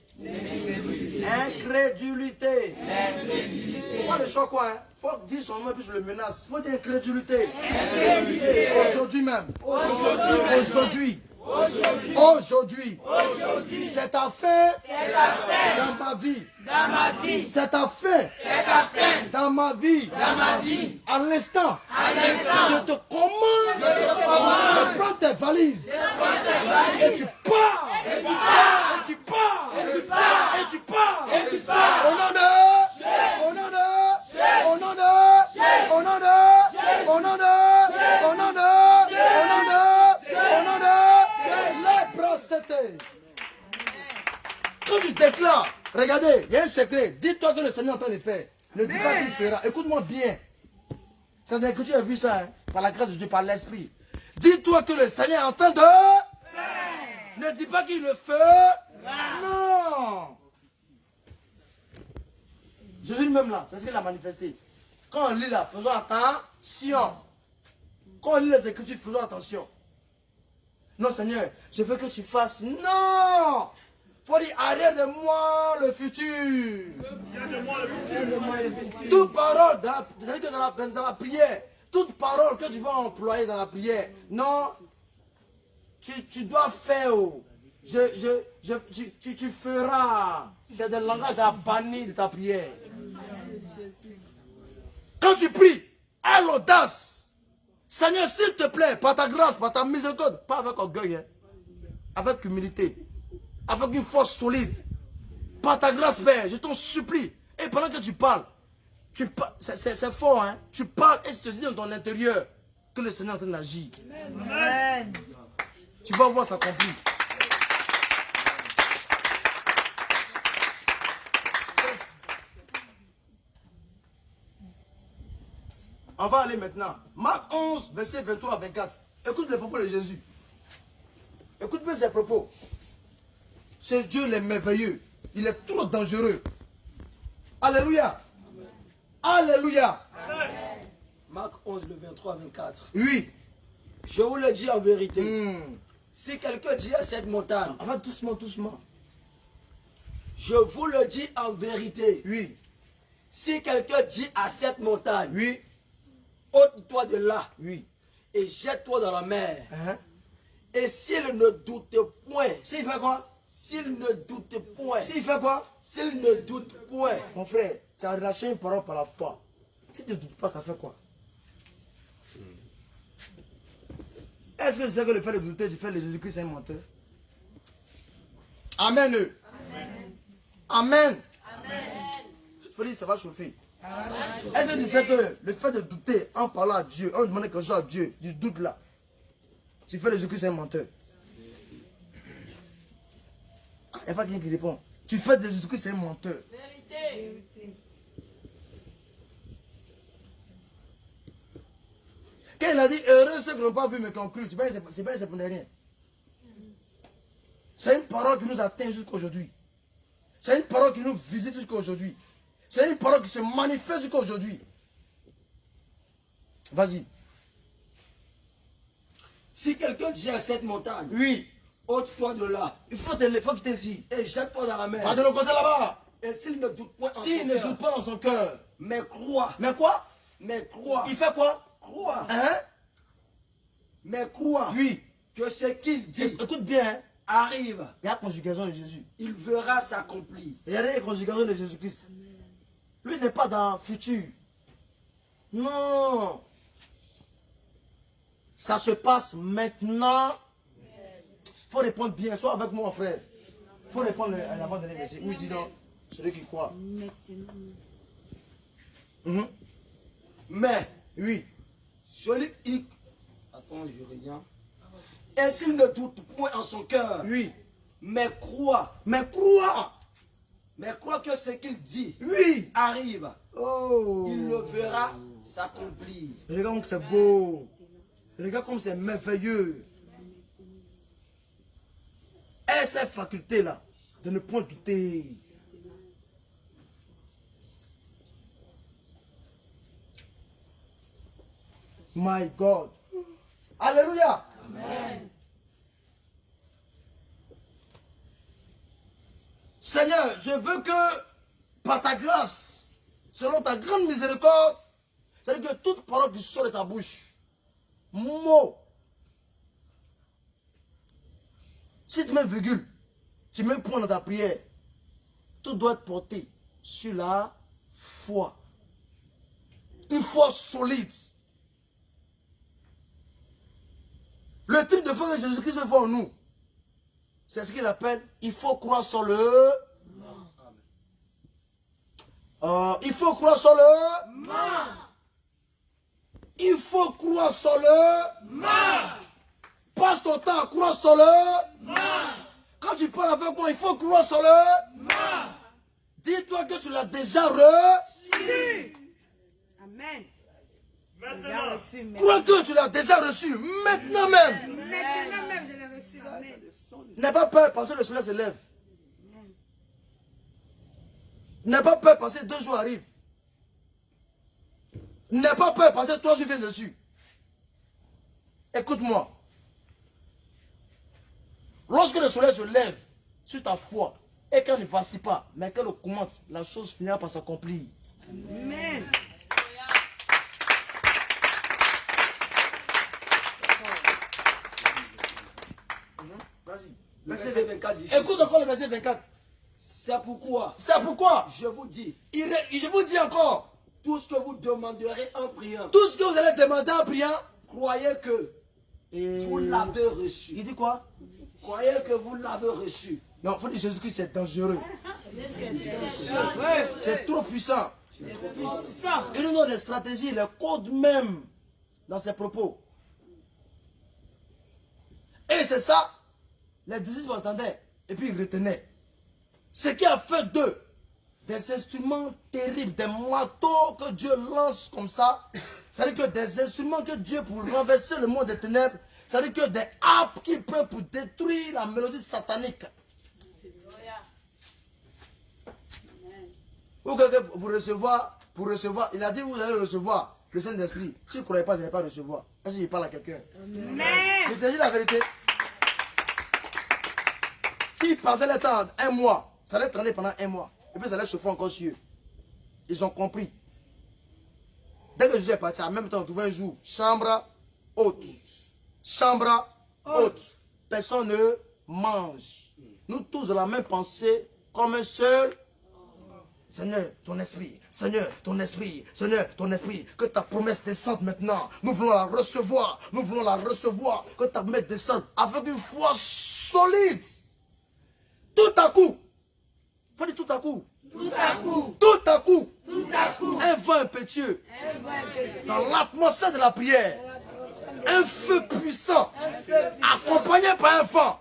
Incrédulité. Il faut pas le choix quoi. Il faut dire son nom et puis je le menace. Il faut dire incrédulité. Aujourd'hui même. Aujourd'hui. C'est ta fin dans ma vie. C'est ta fin dans ma vie. À l'instant, je te commande de prendre tes valises. Et tu pars. Quand tu déclares, regardez, il y a un secret. Dis-toi que le Seigneur est en train de faire. Ne dis pas qu'il fera. Écoute-moi bien. C'est-à-dire que tu as vu ça, hein, par la grâce de Dieu, par l'Esprit. Dis-toi que le Seigneur est en train de faire. Ne dis pas qu'il le fait. Non. Jésus lui-même là, c'est ce qu'il a manifesté. Quand on lit là, faisons attention. Quand on lit les Écritures, faisons attention. Non Seigneur, je veux que tu fasses. Non. Faut dire, arrête de moi le futur. Toute parole dans la prière, toute parole que tu vas employer dans la prière, non, tu dois faire. Tu feras. C'est des langages à bannir de ta prière. Quand tu pries, aie l'audace. Seigneur, s'il te plaît, par ta grâce, par ta miséricorde, pas avec orgueil, hein, avec humilité, avec une force solide, par ta grâce, Père, je t'en supplie. Et pendant que tu parles, c'est fort, hein, tu parles et tu te dis dans ton intérieur que le Seigneur est en train d'agir. Amen. Tu vas voir s'accomplir. On va aller maintenant. Marc 11, verset 23 à 24. Écoute les propos de Jésus. Écoute bien ses propos. Ce Dieu, il est merveilleux. Il est trop dangereux. Alléluia. Alléluia. Marc 11, le 23 à 24. Oui. Je vous le dis en vérité. Si quelqu'un dit à cette montagne. Enfin, doucement, doucement. Je vous le dis en vérité. Oui. Si quelqu'un dit à cette montagne. Oui. Ôte-toi de là. Oui. Et jette-toi dans la mer. Uh-huh. Et s'il ne doute point. S'il fait quoi? S'il ne doute point. S'il fait quoi? S'il ne doute point. Mon frère, tu as relâché une parole par la foi. Si tu ne doutes pas, ça fait quoi? Est-ce que tu sais que le fait de douter, du fait de Jésus-Christ, c'est un menteur? Amen. Amen. Il faut dire que ça va chauffer. Est-ce que tu sais que le fait de douter en parlant à Dieu, en demandant quelque chose à Dieu, du doute là, tu fais de Jésus-Christ un menteur? Il n'y a pas quelqu'un qui répond. Tu fais de Jésus-Christ un menteur. Vérité. Quand il a dit heureux ceux qui n'ont pas vu mais qui ont cru, c'est pas pour rien. C'est une parole qui nous atteint jusqu'à aujourd'hui. C'est une parole qui nous visite jusqu'à aujourd'hui. C'est une parole qui se manifeste jusqu'à aujourd'hui. Vas-y. Si quelqu'un dit à cette montagne. Oui. Ôte-toi de là. Il faut quitter ici. Et jette-toi dans la mer. Va de l'autre côté là-bas. Et s'il ne doute point en S'il son ne cœur, doute pas dans son cœur. mais crois. Mais quoi? Mais crois. Il fait quoi? Crois. Hein? Mais crois. Oui. Que ce qu'il dit Écoute bien. Hein? arrive. Il y a la conjugaison de Jésus. Il verra s'accomplir. Il y a la conjugaison de Jésus-Christ. Lui n'est pas dans le futur. Non. Ça se passe maintenant. Il faut répondre bien. Sois avec moi, frère. Il faut répondre à l'avant-dernier verset. Oui, dis donc. Celui qui croit. Mhm. Mais, Oui. celui qui... Attends, je reviens. Et s'il ne doute point en son cœur, Oui. mais croit que ce qu'il dit Oui. arrive, Oh. il le verra s'accomplir. Regarde comme c'est beau. Regarde comme c'est merveilleux. Et cette faculté-là, de ne point douter. My God. Alléluia. Amen. Seigneur, je veux que par ta grâce, selon ta grande miséricorde, c'est-à-dire que toute parole qui sort de ta bouche, mot, si tu mets virgule, tu mets point dans ta prière, tout doit être porté sur la foi. Une foi solide. Le type de foi que Jésus-Christ veut voir en nous, c'est ce qu'il appelle, il faut croire sur le... il faut croire sur le... Il faut croire sur le... Passe ton temps à croire sur le... Quand tu parles avec moi, il faut croire sur le... Dis-toi que tu l'as déjà reçu. Amen. Crois que tu l'as déjà reçu, maintenant même. Maintenant même, je l'ai reçu. Amen. N'aie pas peur parce que le soleil se lève. N'aie pas peur parce que 2 jours arrivent. N'aie pas peur parce que 3 jours viennent dessus. Écoute-moi. Lorsque le soleil se lève sur ta foi et qu'elle ne vacille pas, mais qu'elle augmente, la chose finira par s'accomplir. Amen. Vas-y. Verset 24 dit Écoute encore le verset 24. C'est pourquoi C'est pourquoi je vous dis, je vous dis encore, tout ce que vous demanderez en priant, tout ce que vous allez demander en priant, croyez que vous l'avez reçu. Il dit quoi? Croyez que vous l'avez reçu. Non, il faut dire Jésus-Christ, c'est dangereux. C'est trop puissant. Il nous donne des stratégies, les codes même dans ses propos. Et c'est ça, les disciples entendaient et puis ils retenaient. Ce qui a fait d'eux des instruments terribles, des marteaux que Dieu lance comme ça. C'est-à-dire que des instruments que Dieu pour renverser le monde des ténèbres. C'est-à-dire que des harpes qui peuvent pour détruire la mélodie satanique. Ou quelqu'un pour recevoir, il a dit vous allez recevoir le Saint-Esprit. Si vous ne croyez pas, vous n'allez pas recevoir. Est-ce que je parle à quelqu'un? Je te dis la vérité. S'ils passaient le temps 1 mois, ça allait traîner pendant 1 mois. Et puis ça allait chauffer encore sur eux. Ils ont compris. Dès que Jésus est parti, en même temps, on trouvait un jour, chambre haute. Chambre haute. Personne ne mange. Nous tous avons la même pensée comme un seul. Seigneur, ton esprit, Seigneur, ton esprit, Seigneur, ton esprit, que ta promesse descende maintenant. Nous voulons la recevoir, que ta promesse descende avec une foi solide. Tout à coup, faut dire tout à coup. Tout à coup, un vent impétueux dans l'atmosphère de la prière. Un feu puissant, accompagné par un vent,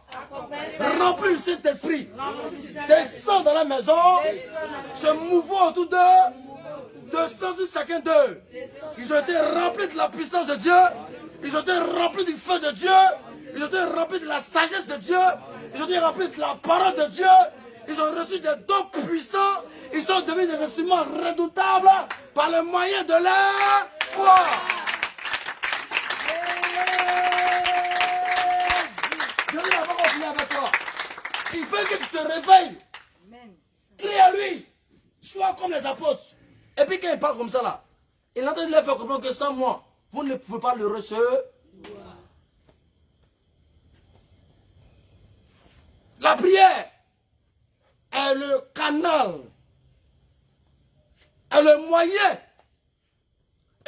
rempli du Saint-Esprit, descend dans la maison, se mouvant autour d'eux, de sens sur chacun d'eux. Ils ont été remplis de la puissance de Dieu, ils ont été remplis du feu de Dieu, ils ont été remplis de la sagesse de Dieu, ils ont été remplis de la parole de Dieu, ils ont reçu des dons puissants, ils sont devenus des instruments redoutables par le moyen de la foi. Je dis la parole finir avec toi. Il veut que tu te réveilles. Crie à lui. Sois comme les apôtres. Et puis quand il parle comme ça là, il est en train de leur faire comprendre que sans moi, vous ne pouvez pas le recevoir. La prière est le canal, est le moyen.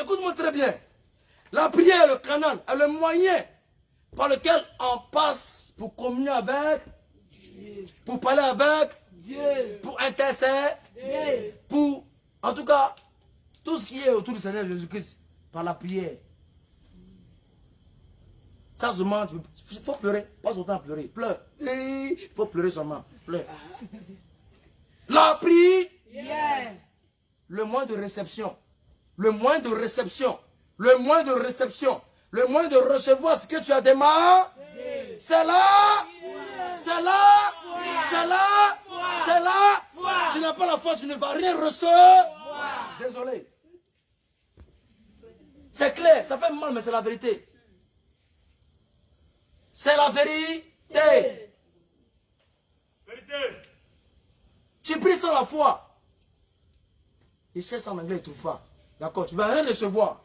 Écoute-moi très bien. La prière est le canal, est le moyen par lequel on passe pour communier avec Dieu, pour parler avec Dieu, pour intercéder, pour, en tout cas, tout ce qui est autour du Seigneur Jésus-Christ, par la prière. Ça se ment, il faut pleurer, pas autant pleurer, pleure. Il faut pleurer seulement, pleure. La prière, le moyen de réception, le moyen de réception, le moyen de réception, le moyen de recevoir ce que tu as demandé, c'est là, c'est là, c'est là, c'est là. Tu n'as pas la foi, tu ne vas rien recevoir. Désolé. C'est clair, ça fait mal, mais c'est la vérité. C'est la vérité. Tu pries sans la foi. Il cherche en anglais, il ne trouve pas. D'accord, tu ne vas rien recevoir.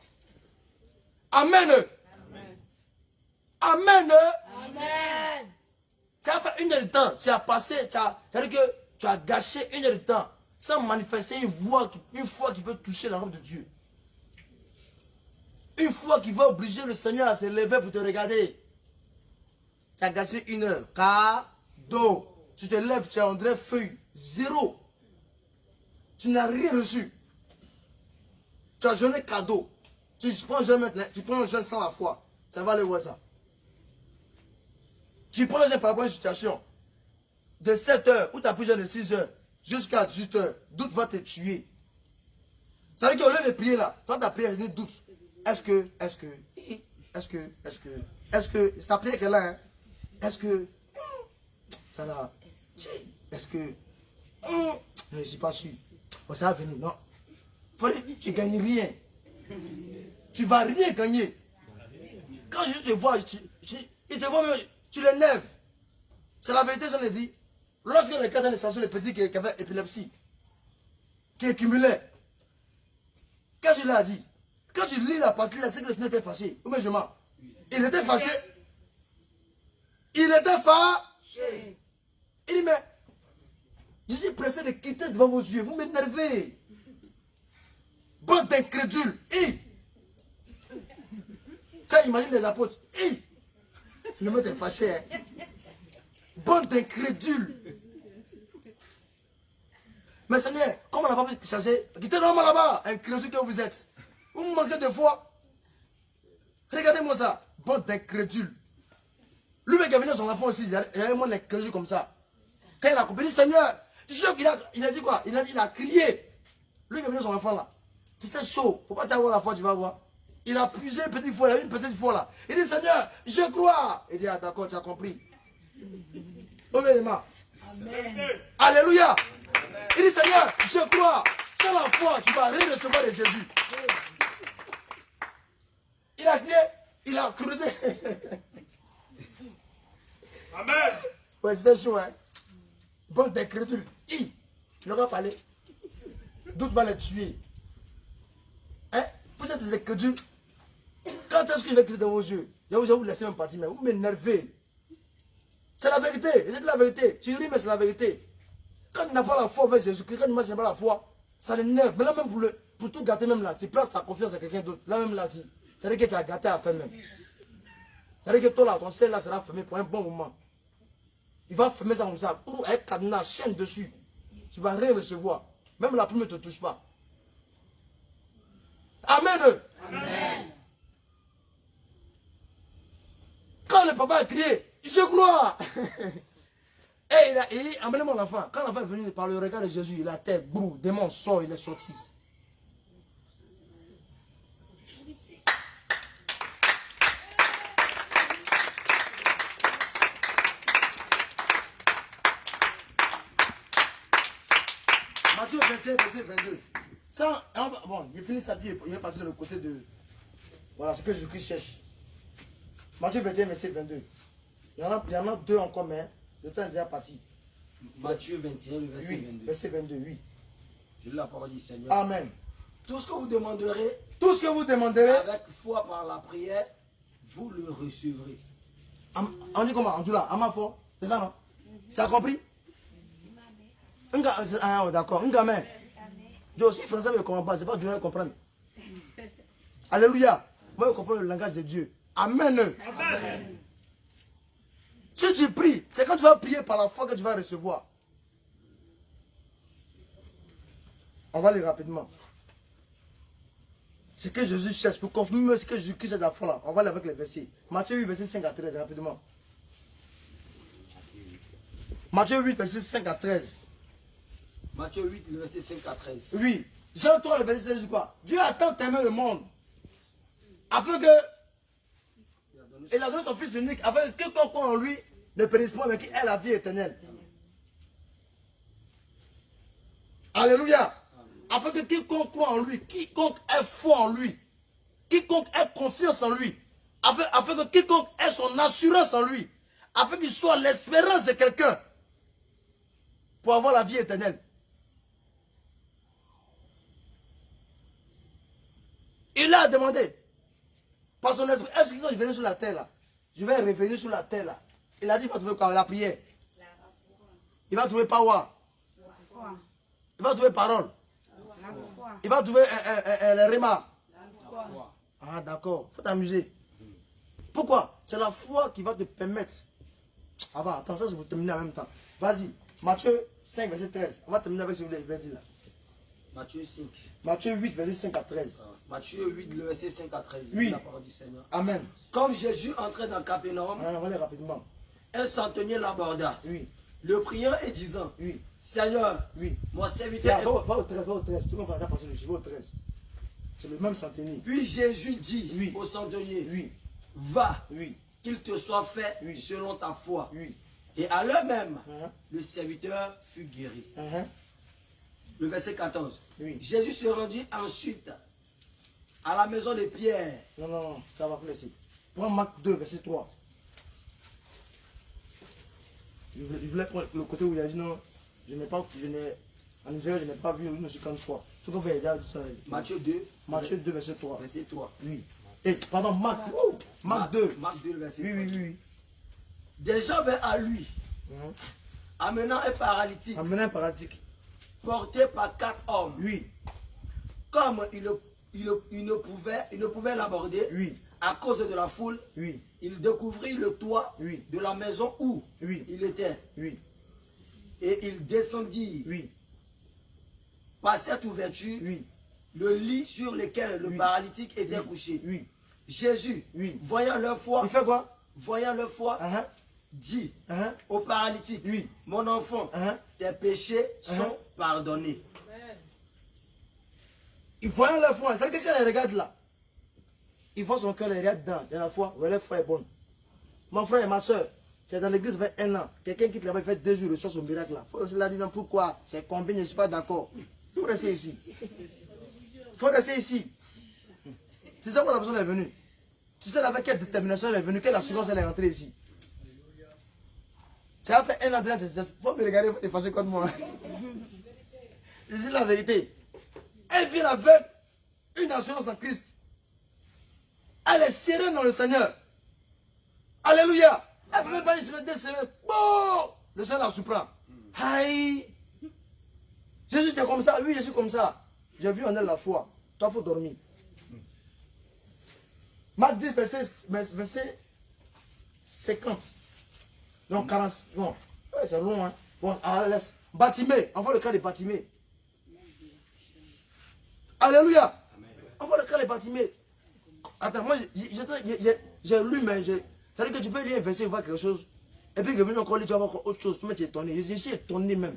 Amen. Amen. Amen. Tu as fait une heure de temps, tu as passé, c'est-à-dire que tu as gâché une heure de temps sans manifester une foi qui peut toucher la robe de Dieu. Une foi qui va obliger le Seigneur à se lever pour te regarder. Tu as gaspillé une heure. Cadeau. Tu te lèves, tu as en vrai feuille. Zéro. Tu n'as rien reçu. Tu as jeûné cadeau. Tu prends un jeûne maintenant, tu prends un jeûne sans la foi. Ça va aller voir ça. Tu prends un jeûne par rapport à une situation. De 7 heures, ou tu as pris un jeûne de 6 heures, jusqu'à 18 heures, doute va te tuer. Ça veut dire qu'au lieu de prier là, toi ta prière, c'est une doute. Est-ce que, c'est ta prière qu'elle est là, hein? Est-ce que, ça là, est-ce que, je ne suis pas sûr. Bon, ça va venir, non. Tu ne gagnes rien. Tu ne vas rien gagner. Quand je te vois, il te voit même, tu l'énerves. C'est la vérité, j'en ai dit. Lorsque les cas de les petits qui avaient épilepsie, qui cumulaient, qu'est-ce que je l'ai dit? Quand tu lis la partie là, c'est que le Seigneur était fâché. Ou bien je mens. Il était fâché. Il était fâché. Il dit, mais je suis pressé de quitter devant vos yeux. Vous m'énervez. Bande d'incrédules. Ça, imagine les apôtres. Le mot est fâché. Hein? Bande d'incrédules. Mais Seigneur, comment on n'a pas pu chasser? Quittez normalement là-bas, incrédule que vous êtes. Vous me manquez de foi. Regardez-moi ça. Bande d'incrédules. Lui, qui a venu son enfant aussi, il y a un monde d'incrédules comme ça. Quand il a compris, Seigneur, il a dit quoi? Il a crié. Lui, qui a venu son enfant là. C'était chaud. Faut pas t'avoir la foi, tu vas voir. Il a puisé une petite fois, une petite fois là. Il dit, Seigneur, je crois. Il dit, ah d'accord, tu as compris. Obéissement. Amen. Alléluia. Amen. Il dit, Seigneur, je crois. Sans la foi, tu vas rien recevoir de Jésus. Il a crié, il a creusé. Amen. Ouais, c'était chaud, hein. Bande d'incrédules. Il n'aura pas parlé. D'autres vont les tuer. Hein? Vous êtes des incrédules. Quand est-ce que je vais quitter dans vos yeux? Je vais vous laisser même partir, mais vous m'énervez. C'est la vérité. C'est la vérité. Tu ris, mais c'est la vérité. Quand tu n'as pas la foi avec Jésus-Christ, quand tu n'as pas la foi, ça l'énerve. Mais là même, pour tout gâter, même là, tu places ta confiance à quelqu'un d'autre. Là même là, c'est-à-dire que tu as gâté à faire même. C'est-à-dire que toi là, ton sel là sera fermé pour un bon moment. Il va fermer ça comme ça, pour un cadenas, chaîne dessus. Tu ne vas rien recevoir. Même la plume ne te touche pas. Amen. Amen. Quand le papa a crié, je crois. Et il a emmené mon enfant. Quand l'enfant est venu par le regard de Jésus, il a tête, brou, démon sort, il est sorti. Matthieu 25, verset 22. Ça, bon, il finit sa vie, il est parti de le côté de... Voilà, ce que Jésus-Christ cherche. Matthieu 21, verset 22. Il y en a deux encore, mais le temps est déjà parti. Matthieu 21, le verset 22. Verset 22, oui. Je lis la parole du Seigneur. Amen. Tout ce que vous demanderez, avec foi par la prière, vous le recevrez. On dit comment? On dit là, Amafo. C'est ça, non? Tu as compris? Ah, d'accord. Un gamin. Je aussi, français ne comprend pas. C'est pas dur à comprendre. Alléluia. Moi, je comprends le langage de Dieu. Amen. Amen. Si tu pries, c'est quand tu vas prier par la foi que tu vas recevoir. On va aller rapidement. Ce que Jésus cherche pour confirmer ce que Jésus-Christ cherche à la foi là. On va aller avec les versets. Matthieu 8, verset 5 à 13, rapidement. Matthieu 8, verset 5 à 13. Matthieu 8, le verset 5 à 13. Oui. Jean 3, le verset 16, quoi? Dieu a tant aimé le monde. Afin que. Il a donné son Fils unique. Afin que quiconque croit en lui ne périsse pas, mais qui ait la vie éternelle. Alléluia. Afin que quiconque croit en lui, quiconque ait foi en lui, quiconque ait confiance en lui, afin que quiconque ait son assurance en lui, afin qu'il soit l'espérance de quelqu'un pour avoir la vie éternelle. Il a demandé par son esprit, est-ce que quand je venais sur la terre là, je vais revenir sur la terre là. Il a dit, il va trouver quoi? La prière. Il va trouver power. Il va trouver parole. Il va trouver les remarques. Ah d'accord, il faut t'amuser. Pourquoi? C'est la foi qui va te permettre. Ah bah attends, ça c'est pour terminer en même temps. Vas-y, Matthieu 5, verset 13. On va terminer avec ce que vous avez dit là. Matthieu 5. Matthieu 8, verset 5 à 13. Matthieu 8, le verset 5 à 13. Oui. La parole du Seigneur. Amen. Comme Jésus entrait dans Capernaum, On va aller rapidement. un centenier l'aborda, Oui, le priant et disant, oui, Seigneur, oui. mon Tiens, serviteur est... va au 13, va au 13. Tout le monde va passer le chiffre au 13. C'est le même centenier. Puis Jésus dit Oui. au centenier, Oui, va, oui, qu'il te soit fait Oui. selon ta foi. oui. Et à l'heure même, Hein, le serviteur fut guéri. hein, Le verset 14. Oui. Jésus se rendit ensuite à la maison de Pierre. Non, non, non, ça va plus laisser. Prends Marc 2, verset 3. Je voulais prendre le côté où il a dit non, en Israël, je n'ai pas vu une 50 fois. Tout le monde va aider à dire ça. Matthieu 2. Matthieu 2, verset 3. Verset 3. Oui. Et, pardon, Marc. Marc 2. Marc 2, le verset Oui, 3. oui, oui. Des gens vinrent à lui, Hein. amenant un paralytique, Amener un paralytique. porté par 4 hommes. Oui, Comme il ne pouvait l'aborder oui, à cause de la foule, oui, il découvrit le toit Oui. de la maison où oui, il était. oui, Et il descendit oui, par cette ouverture oui, le lit sur lequel le Oui. paralytique était couché. oui. Jésus, Oui. voyant leur foi, Il fait quoi? hein, dit Hein? au paralytique, Oui. mon enfant, Hein? tes péchés sont Hein? pardonnés. Il voit la foi. C'est-à-dire que quand il regarde là, il voit son cœur, il regarde dedans. Et la foi, ouais, la foi est bonne. Mon frère et ma soeur, tu es dans l'église, ça fait 1 an. Quelqu'un qui là-bas, il fait 2 jours, il reçoit son miracle là. Faut cela dire, non, pourquoi? C'est combien, je ne suis pas d'accord. Il faut rester ici. Il faut rester ici. C'est ça pourquoi la personne est venue. Tu sais avec quelle détermination elle est venue, quelle assurance elle est rentrée ici. Ça a fait 1 an, il faut me regarder, il faut t'effacer contre moi. Je dis la vérité. Elle vient avec une assurance en Christ. Elle est sereine dans le Seigneur. Alléluia. Elle ne peut même pas se mettre 2 semaines. Bon, le Seigneur la surprend. Aïe. Jésus, tu es comme ça. Oui, je suis comme ça. J'ai vu en elle la foi. Toi, il faut dormir. Marc 10, verset 50. Donc 40. Bon, ouais, c'est long, hein. Bon, alors laisse. Batimée. On voit le cas de Batimée. Alléluia. On voit le cas de Batimée. Attends, moi, j'ai lu, mais ça veut dire que tu peux lire un verset, voir quelque chose. Et puis, revenir encore lire, tu vas voir autre chose. Tu es étonné. Je suis étonné même.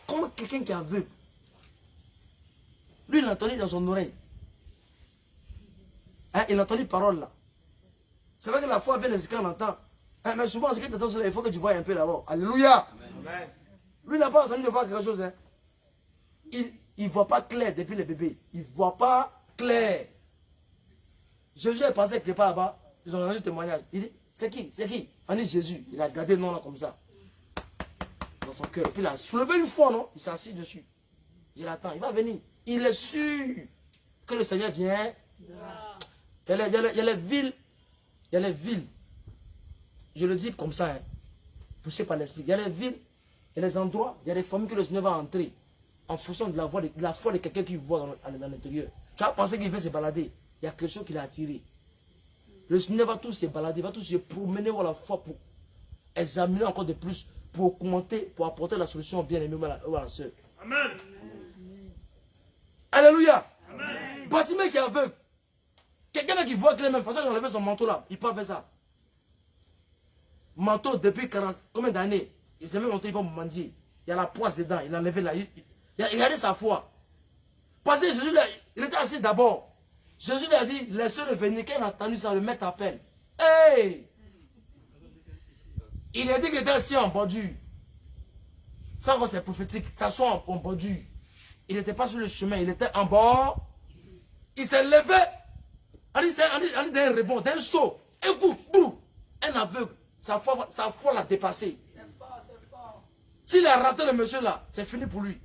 Comment quelqu'un qui est aveugle, lui, il a entendu dans son oreille. Hein, il a entendu parole là. C'est vrai que la foi vient de ce qu'on entend. Hein, mais souvent, ce que tu entends, il faut que tu vois un peu là-bas. Alléluia. Amen. Lui, il n'a pas entendu de voir quelque chose. Hein. Il ne voit pas clair depuis le bébé. Il ne voit pas clair. Jésus est passé quelque part là-bas. Ils ont rendu le témoignage. Il dit, c'est qui? C'est qui? On dit Jésus. Il a gardé le nom là comme ça. Dans son cœur. Et puis il a soulevé une fois, non? Il s'est assis dessus. Il attend. Il va venir. Il est sûr que le Seigneur vient. Il y a les villes. Il y a les villes. Je le dis comme ça. Hein, poussé par l'esprit. Il y a les villes. Il y a les endroits. Il y a des familles que le Seigneur va entrer. En fonction de la foi de quelqu'un qui voit dans l'intérieur. Tu as pensé qu'il veut se balader. il y a quelque chose qui l'a attiré. Le Seigneur va tous se balader, va tous se promener voir la foi pour examiner encore de plus, pour commenter, pour apporter la solution bien aimée à la soeur. Amen. Alléluia. Bartimée qui est aveugle. Quelqu'un qui voit clairement, de toute façon, il a enlevé son manteau là. Il peut pas faire ça. Manteau depuis 40, combien d'années? Il s'est même manteau, il va mendier. Il y a la poisse dedans, il a enlevé là. Il a regardé sa foi. Parce que Jésus, il était assis d'abord. Jésus lui a dit, laissez-le venir. Quand il a entendu ça, le maître appelle. Hey! Il a dit qu'il était assis en bordure. Ça, c'est prophétique. Ça soit en bordure. Il n'était pas sur le chemin, il était en bord. Il s'est levé. On dit d'un rebond, d'un saut. Un coup, boum, un aveugle. Sa foi l'a dépassé. S'il a raté le monsieur là, c'est fini pour lui.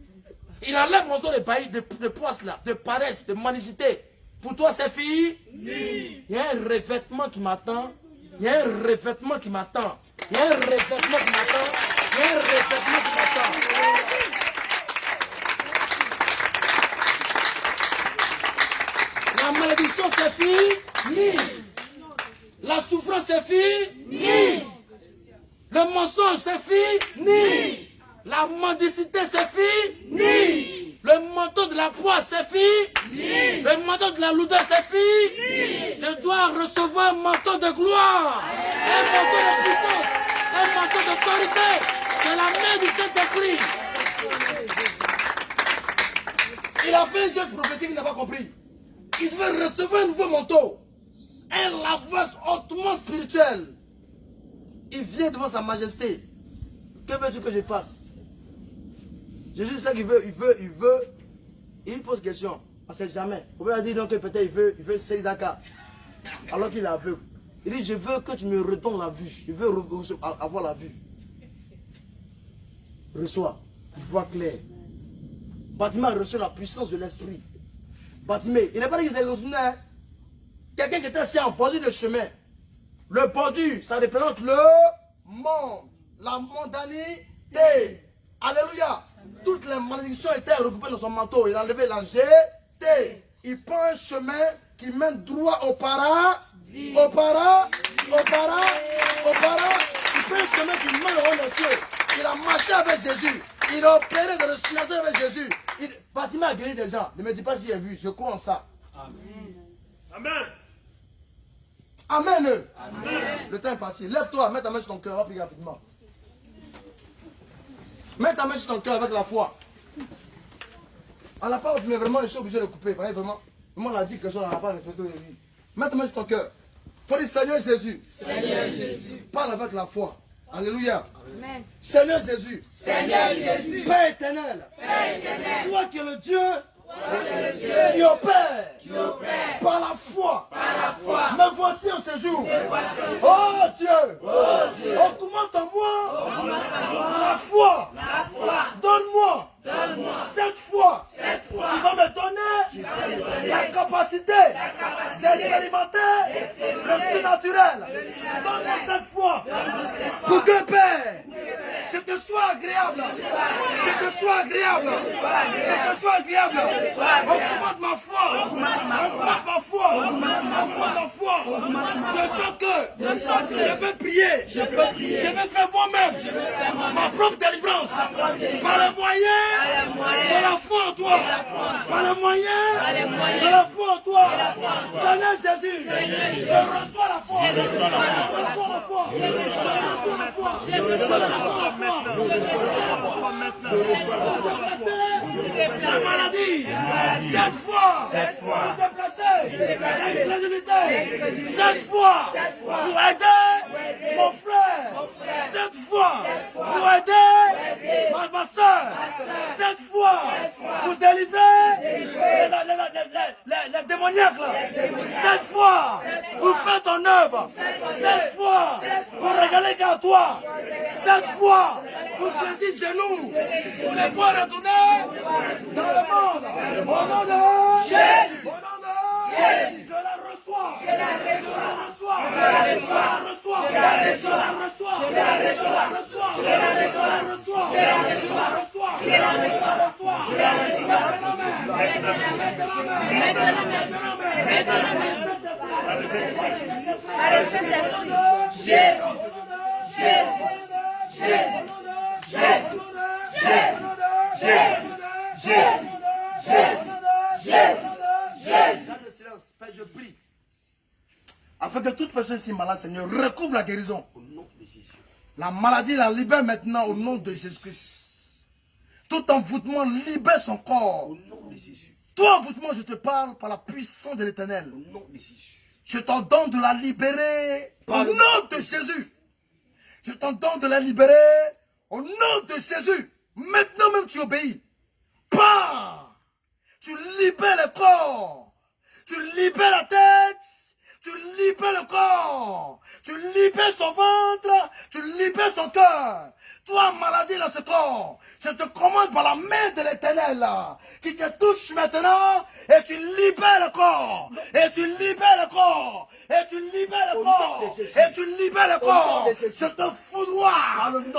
Il enlève mon dos de bailli, de poisse là, de paresse, de malicité. Pour toi, c'est fini. Il y a un revêtement qui m'attend. Il y a un revêtement qui m'attend. Il y a un revêtement qui m'attend. Il y a un revêtement qui m'attend. La malédiction, c'est fini. La souffrance, c'est fini. Le mensonge, c'est fini. La mendicité, c'est fini. Le manteau de la poisse, c'est fini. Le manteau de la lourdeur, c'est fini. Je dois recevoir un manteau de gloire. Un manteau de puissance. Un manteau d'autorité. De la main du Saint-Esprit. Il a fait un geste prophétique, il n'a pas compris. Il devait recevoir un nouveau manteau. Un lavage hautement spirituel. Il vient devant sa majesté. Que veux-tu que je fasse? Jésus sait qu'il veut. Il pose question. On ne sait jamais. On peut dire donc que peut-être il veut salir Dakar. Alors qu'il est aveugle. Il dit, je veux que tu me redonnes la vue. Je veux avoir la vue. Reçois. Il voit clair. Bartimée reçoit la puissance de l'esprit. Bartimée, il n'est pas dit qu'il s'est retourné. Hein? Quelqu'un qui était assis en bordure de chemin. Le bordure, ça représente le monde. La mondanité. Alléluia. Toutes les malédictions étaient recoupées dans son manteau. Il a enlevé l'angété. Il prend un chemin qui mène droit au paradis. Il prend un chemin qui mène au roi des cieux. Il a marché avec Jésus. Il a opéré dans le signature avec Jésus. Bartimée a guéri des gens. Ne me dis pas s'il a vu. Je crois en ça. Amen. Amen. Le temps est parti. Lève-toi, mets ta main sur ton cœur. Plus rapidement. Mets ta main sur ton cœur avec la foi. On n'a pas mais vraiment, je suis obligé de couper. Vraiment, on a dit quelque chose, on n'a pas respecté lui. Mets ta main sur ton cœur. Faut dire Seigneur Jésus. Seigneur Jésus. Parle avec la foi. Alléluia. Amen. Seigneur Jésus. Seigneur Jésus, Père éternel. Père éternel, Toi qui es le Dieu toi qui es le Dieu qui opère qui opère par la foi. par la foi. Me voici en ce jour. Voici Oh Dieu. Augmente en moi la foi. Donne-moi cette foi qui va me donner la capacité d'expérimenter le surnaturel. Donne-moi cette foi pour que Père, je te sois agréable. Je te sois agréable. Je te sois agréable. Augmente ma foi. Augmente ma foi. Augmente ma foi. De sorte que je peux prier. Je peux faire moi-même ma propre délivrance. Par le moyen de la foi en toi. Par le moyen de la foi en toi. Seigneur Jésus, je reçois la foi. Je reçois la foi. Je reçois la foi. Je reçois la foi. La maladie, cette fois, pour déplacer l'incrédulité, cette fois, pour aider mon frère, cette fois, pour aider ma soeur, cette fois, pour délivrer les démoniaques là, cette fois, pour faire ton œuvre, cette fois, pour régaler qu'à toi, cette fois, pour fléchir chez nous, pour les voir retourner dans le monde. Au nom de Jésus. Au nom de Jésus. Je la reçois. Je la reçois. Je la reçois. Je la reçois. Je la reçois. Je la reçois. Je la reçois. Je la reçois. Je la reçois. Je la reçois. Je la reçois. Père, je prie. Afin que toute personne si malade, Seigneur, recouvre la guérison. Au nom de Jésus. La maladie la libère maintenant au nom de Jésus-Christ. Tout envoûtement libère son corps. Au nom de Jésus. Tout envoûtement, je te parle par la puissance de l'Éternel. Au nom de Jésus. Je t'ordonne de la libérer au nom de Jésus. Je t'ordonne de la libérer au nom de Jésus. Maintenant même tu obéis. Pas. Tu libères le corps. Tu libères la tête. Tu libères le corps. Tu libères son ventre. Tu libères son cœur. Toi, maladie dans ce corps, je te commande par la main de l'Éternel qui te touche maintenant et tu libères le corps. Et tu libères le corps. Et tu libères le corps. Et tu libères le corps. Je te foudroie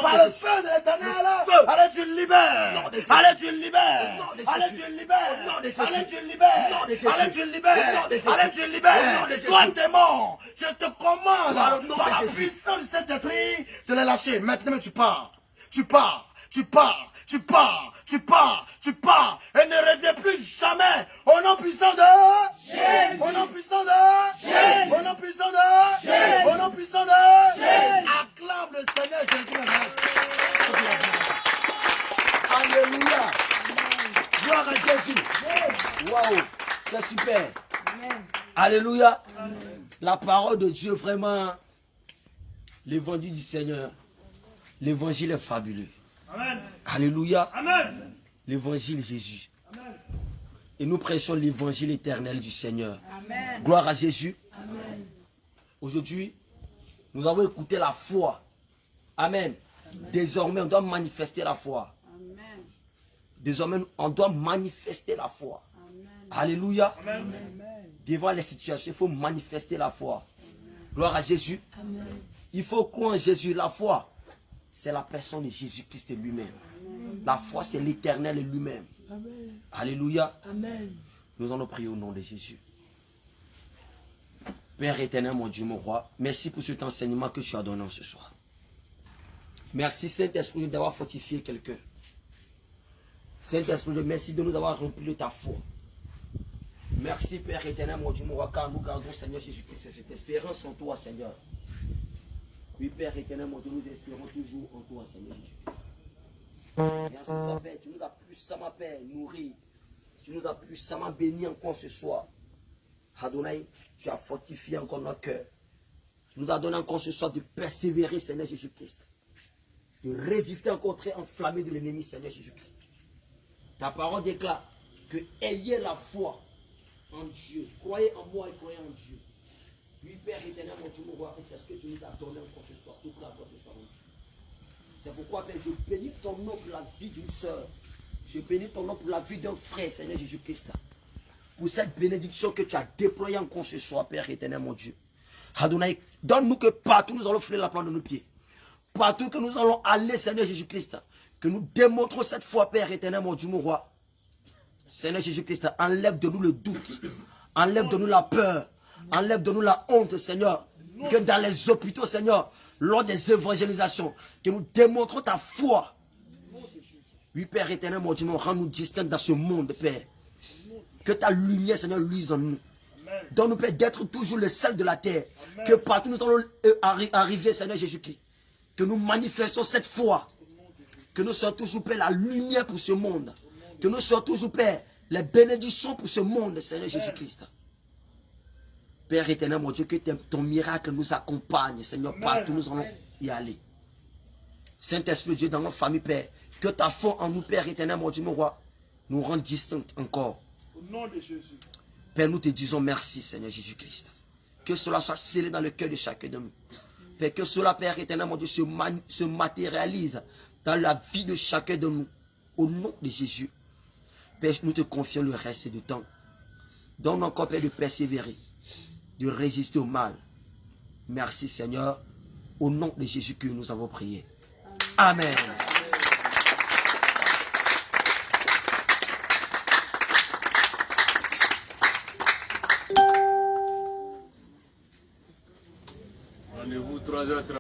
par le feu de l'Éternel. Allez, tu libères. Allez, tu libères. Allez, tu libères. Allez, tu libères. Allez, tu libères. Allez, tu libères. Toi, démon, je te commande par la puissance du Saint-Esprit de les lâcher. Maintenant, tu pars. Tu pars, tu pars, tu pars, tu pars, tu pars, et ne reviens plus jamais. Au nom puissant de Jésus. Au nom puissant de Jésus. Au nom puissant de Jésus. Au nom puissant de Jésus. Acclame le Seigneur Jésus. Alléluia. Gloire à Jésus. Waouh, c'est super. Alléluia. La parole de Dieu, vraiment, l'évangile du Seigneur. L'évangile est fabuleux. Amen. Alléluia. Amen. L'évangile Jésus. Et nous prêchons l'évangile éternel du Seigneur. Amen. Gloire à Jésus. Amen. Aujourd'hui, nous avons écouté la foi. Amen. Désormais, on doit manifester la foi. Amen. Désormais, on doit manifester la foi. Alléluia. Devant les situations, il faut manifester la foi. Gloire à Jésus. Il faut croire en Jésus. La foi, c'est la personne de Jésus-Christ lui-même. La foi, c'est l'Éternel lui-même. Alléluia. Nous allons prier au nom de Jésus. Père éternel, mon Dieu, mon roi, merci pour cet enseignement que tu as donné ce soir. Merci Saint-Esprit d'avoir fortifié quelqu'un. Saint-Esprit, merci de nous avoir rempli de ta foi. Merci Père éternel, mon Dieu, mon roi, car nous gardons Seigneur Jésus-Christ cette espérance en toi, Seigneur. Oui, Père éternel, mon Dieu, nous espérons toujours en toi, Seigneur Jésus-Christ. Et en ce soir, Père, tu nous as puissamment, Père, nourris. Tu nous as puissamment bénis encore ce soir. Adonai, tu as fortifié encore notre cœur. Tu nous as donné encore ce soir de persévérer, Seigneur Jésus-Christ. De résister encore très enflammé de l'ennemi, Seigneur Jésus-Christ. Ta parole déclare que ayez la foi en Dieu. Croyez en moi et croyez en Dieu. Oui, Père éternel, mon Dieu, mon roi, c'est ce que tu nous as donné encore ce soir. Toute la gloire de soit reçue. C'est pourquoi, Père, je bénis ton nom pour la vie d'une soeur. Je bénis ton nom pour la vie d'un frère, Seigneur Jésus-Christ. Pour cette bénédiction que tu as déployée encore ce soir, Père éternel, mon Dieu. Adonai, donne-nous que partout nous allons fouler la plante de nos pieds. Partout que nous allons aller, Seigneur Jésus-Christ. Que nous démontrons cette foi, Père éternel, mon Dieu, mon roi. Seigneur Jésus-Christ, enlève de nous le doute. Enlève de nous la peur. Enlève de nous la honte, Seigneur. Que dans les hôpitaux, Seigneur, lors des évangélisations, que nous démontrons ta foi. Oui, Père éternel, mon Dieu, rends-nous distincts dans ce monde, Père. Que ta lumière, Seigneur, luise en nous. Donne-nous, Père, d'être toujours le sel de la terre. Que partout nous allons arriver, Seigneur Jésus-Christ. Que nous manifestons cette foi. Que nous soyons toujours, Père, la lumière pour ce monde. Que nous soyons toujours, Père, les bénédictions pour ce monde, Seigneur Jésus-Christ. Père éternel, mon Dieu, que ton miracle nous accompagne, Seigneur, partout nous allons y aller. Saint-Esprit Dieu, dans notre famille, Père, que ta foi en nous, Père éternel, mon Dieu, mon roi, nous rende distincts encore. Au nom de Jésus. Père, nous te disons merci, Seigneur Jésus-Christ. Que cela soit scellé dans le cœur de chacun de nous. Père, que cela, Père éternel, mon Dieu, se matérialise dans la vie de chacun de nous. Au nom de Jésus. Père, nous te confions le reste du temps. Donne encore, Père, de persévérer, de résister au mal. Merci, Seigneur. Au nom de Jésus que nous avons prié. Amen. 3h30.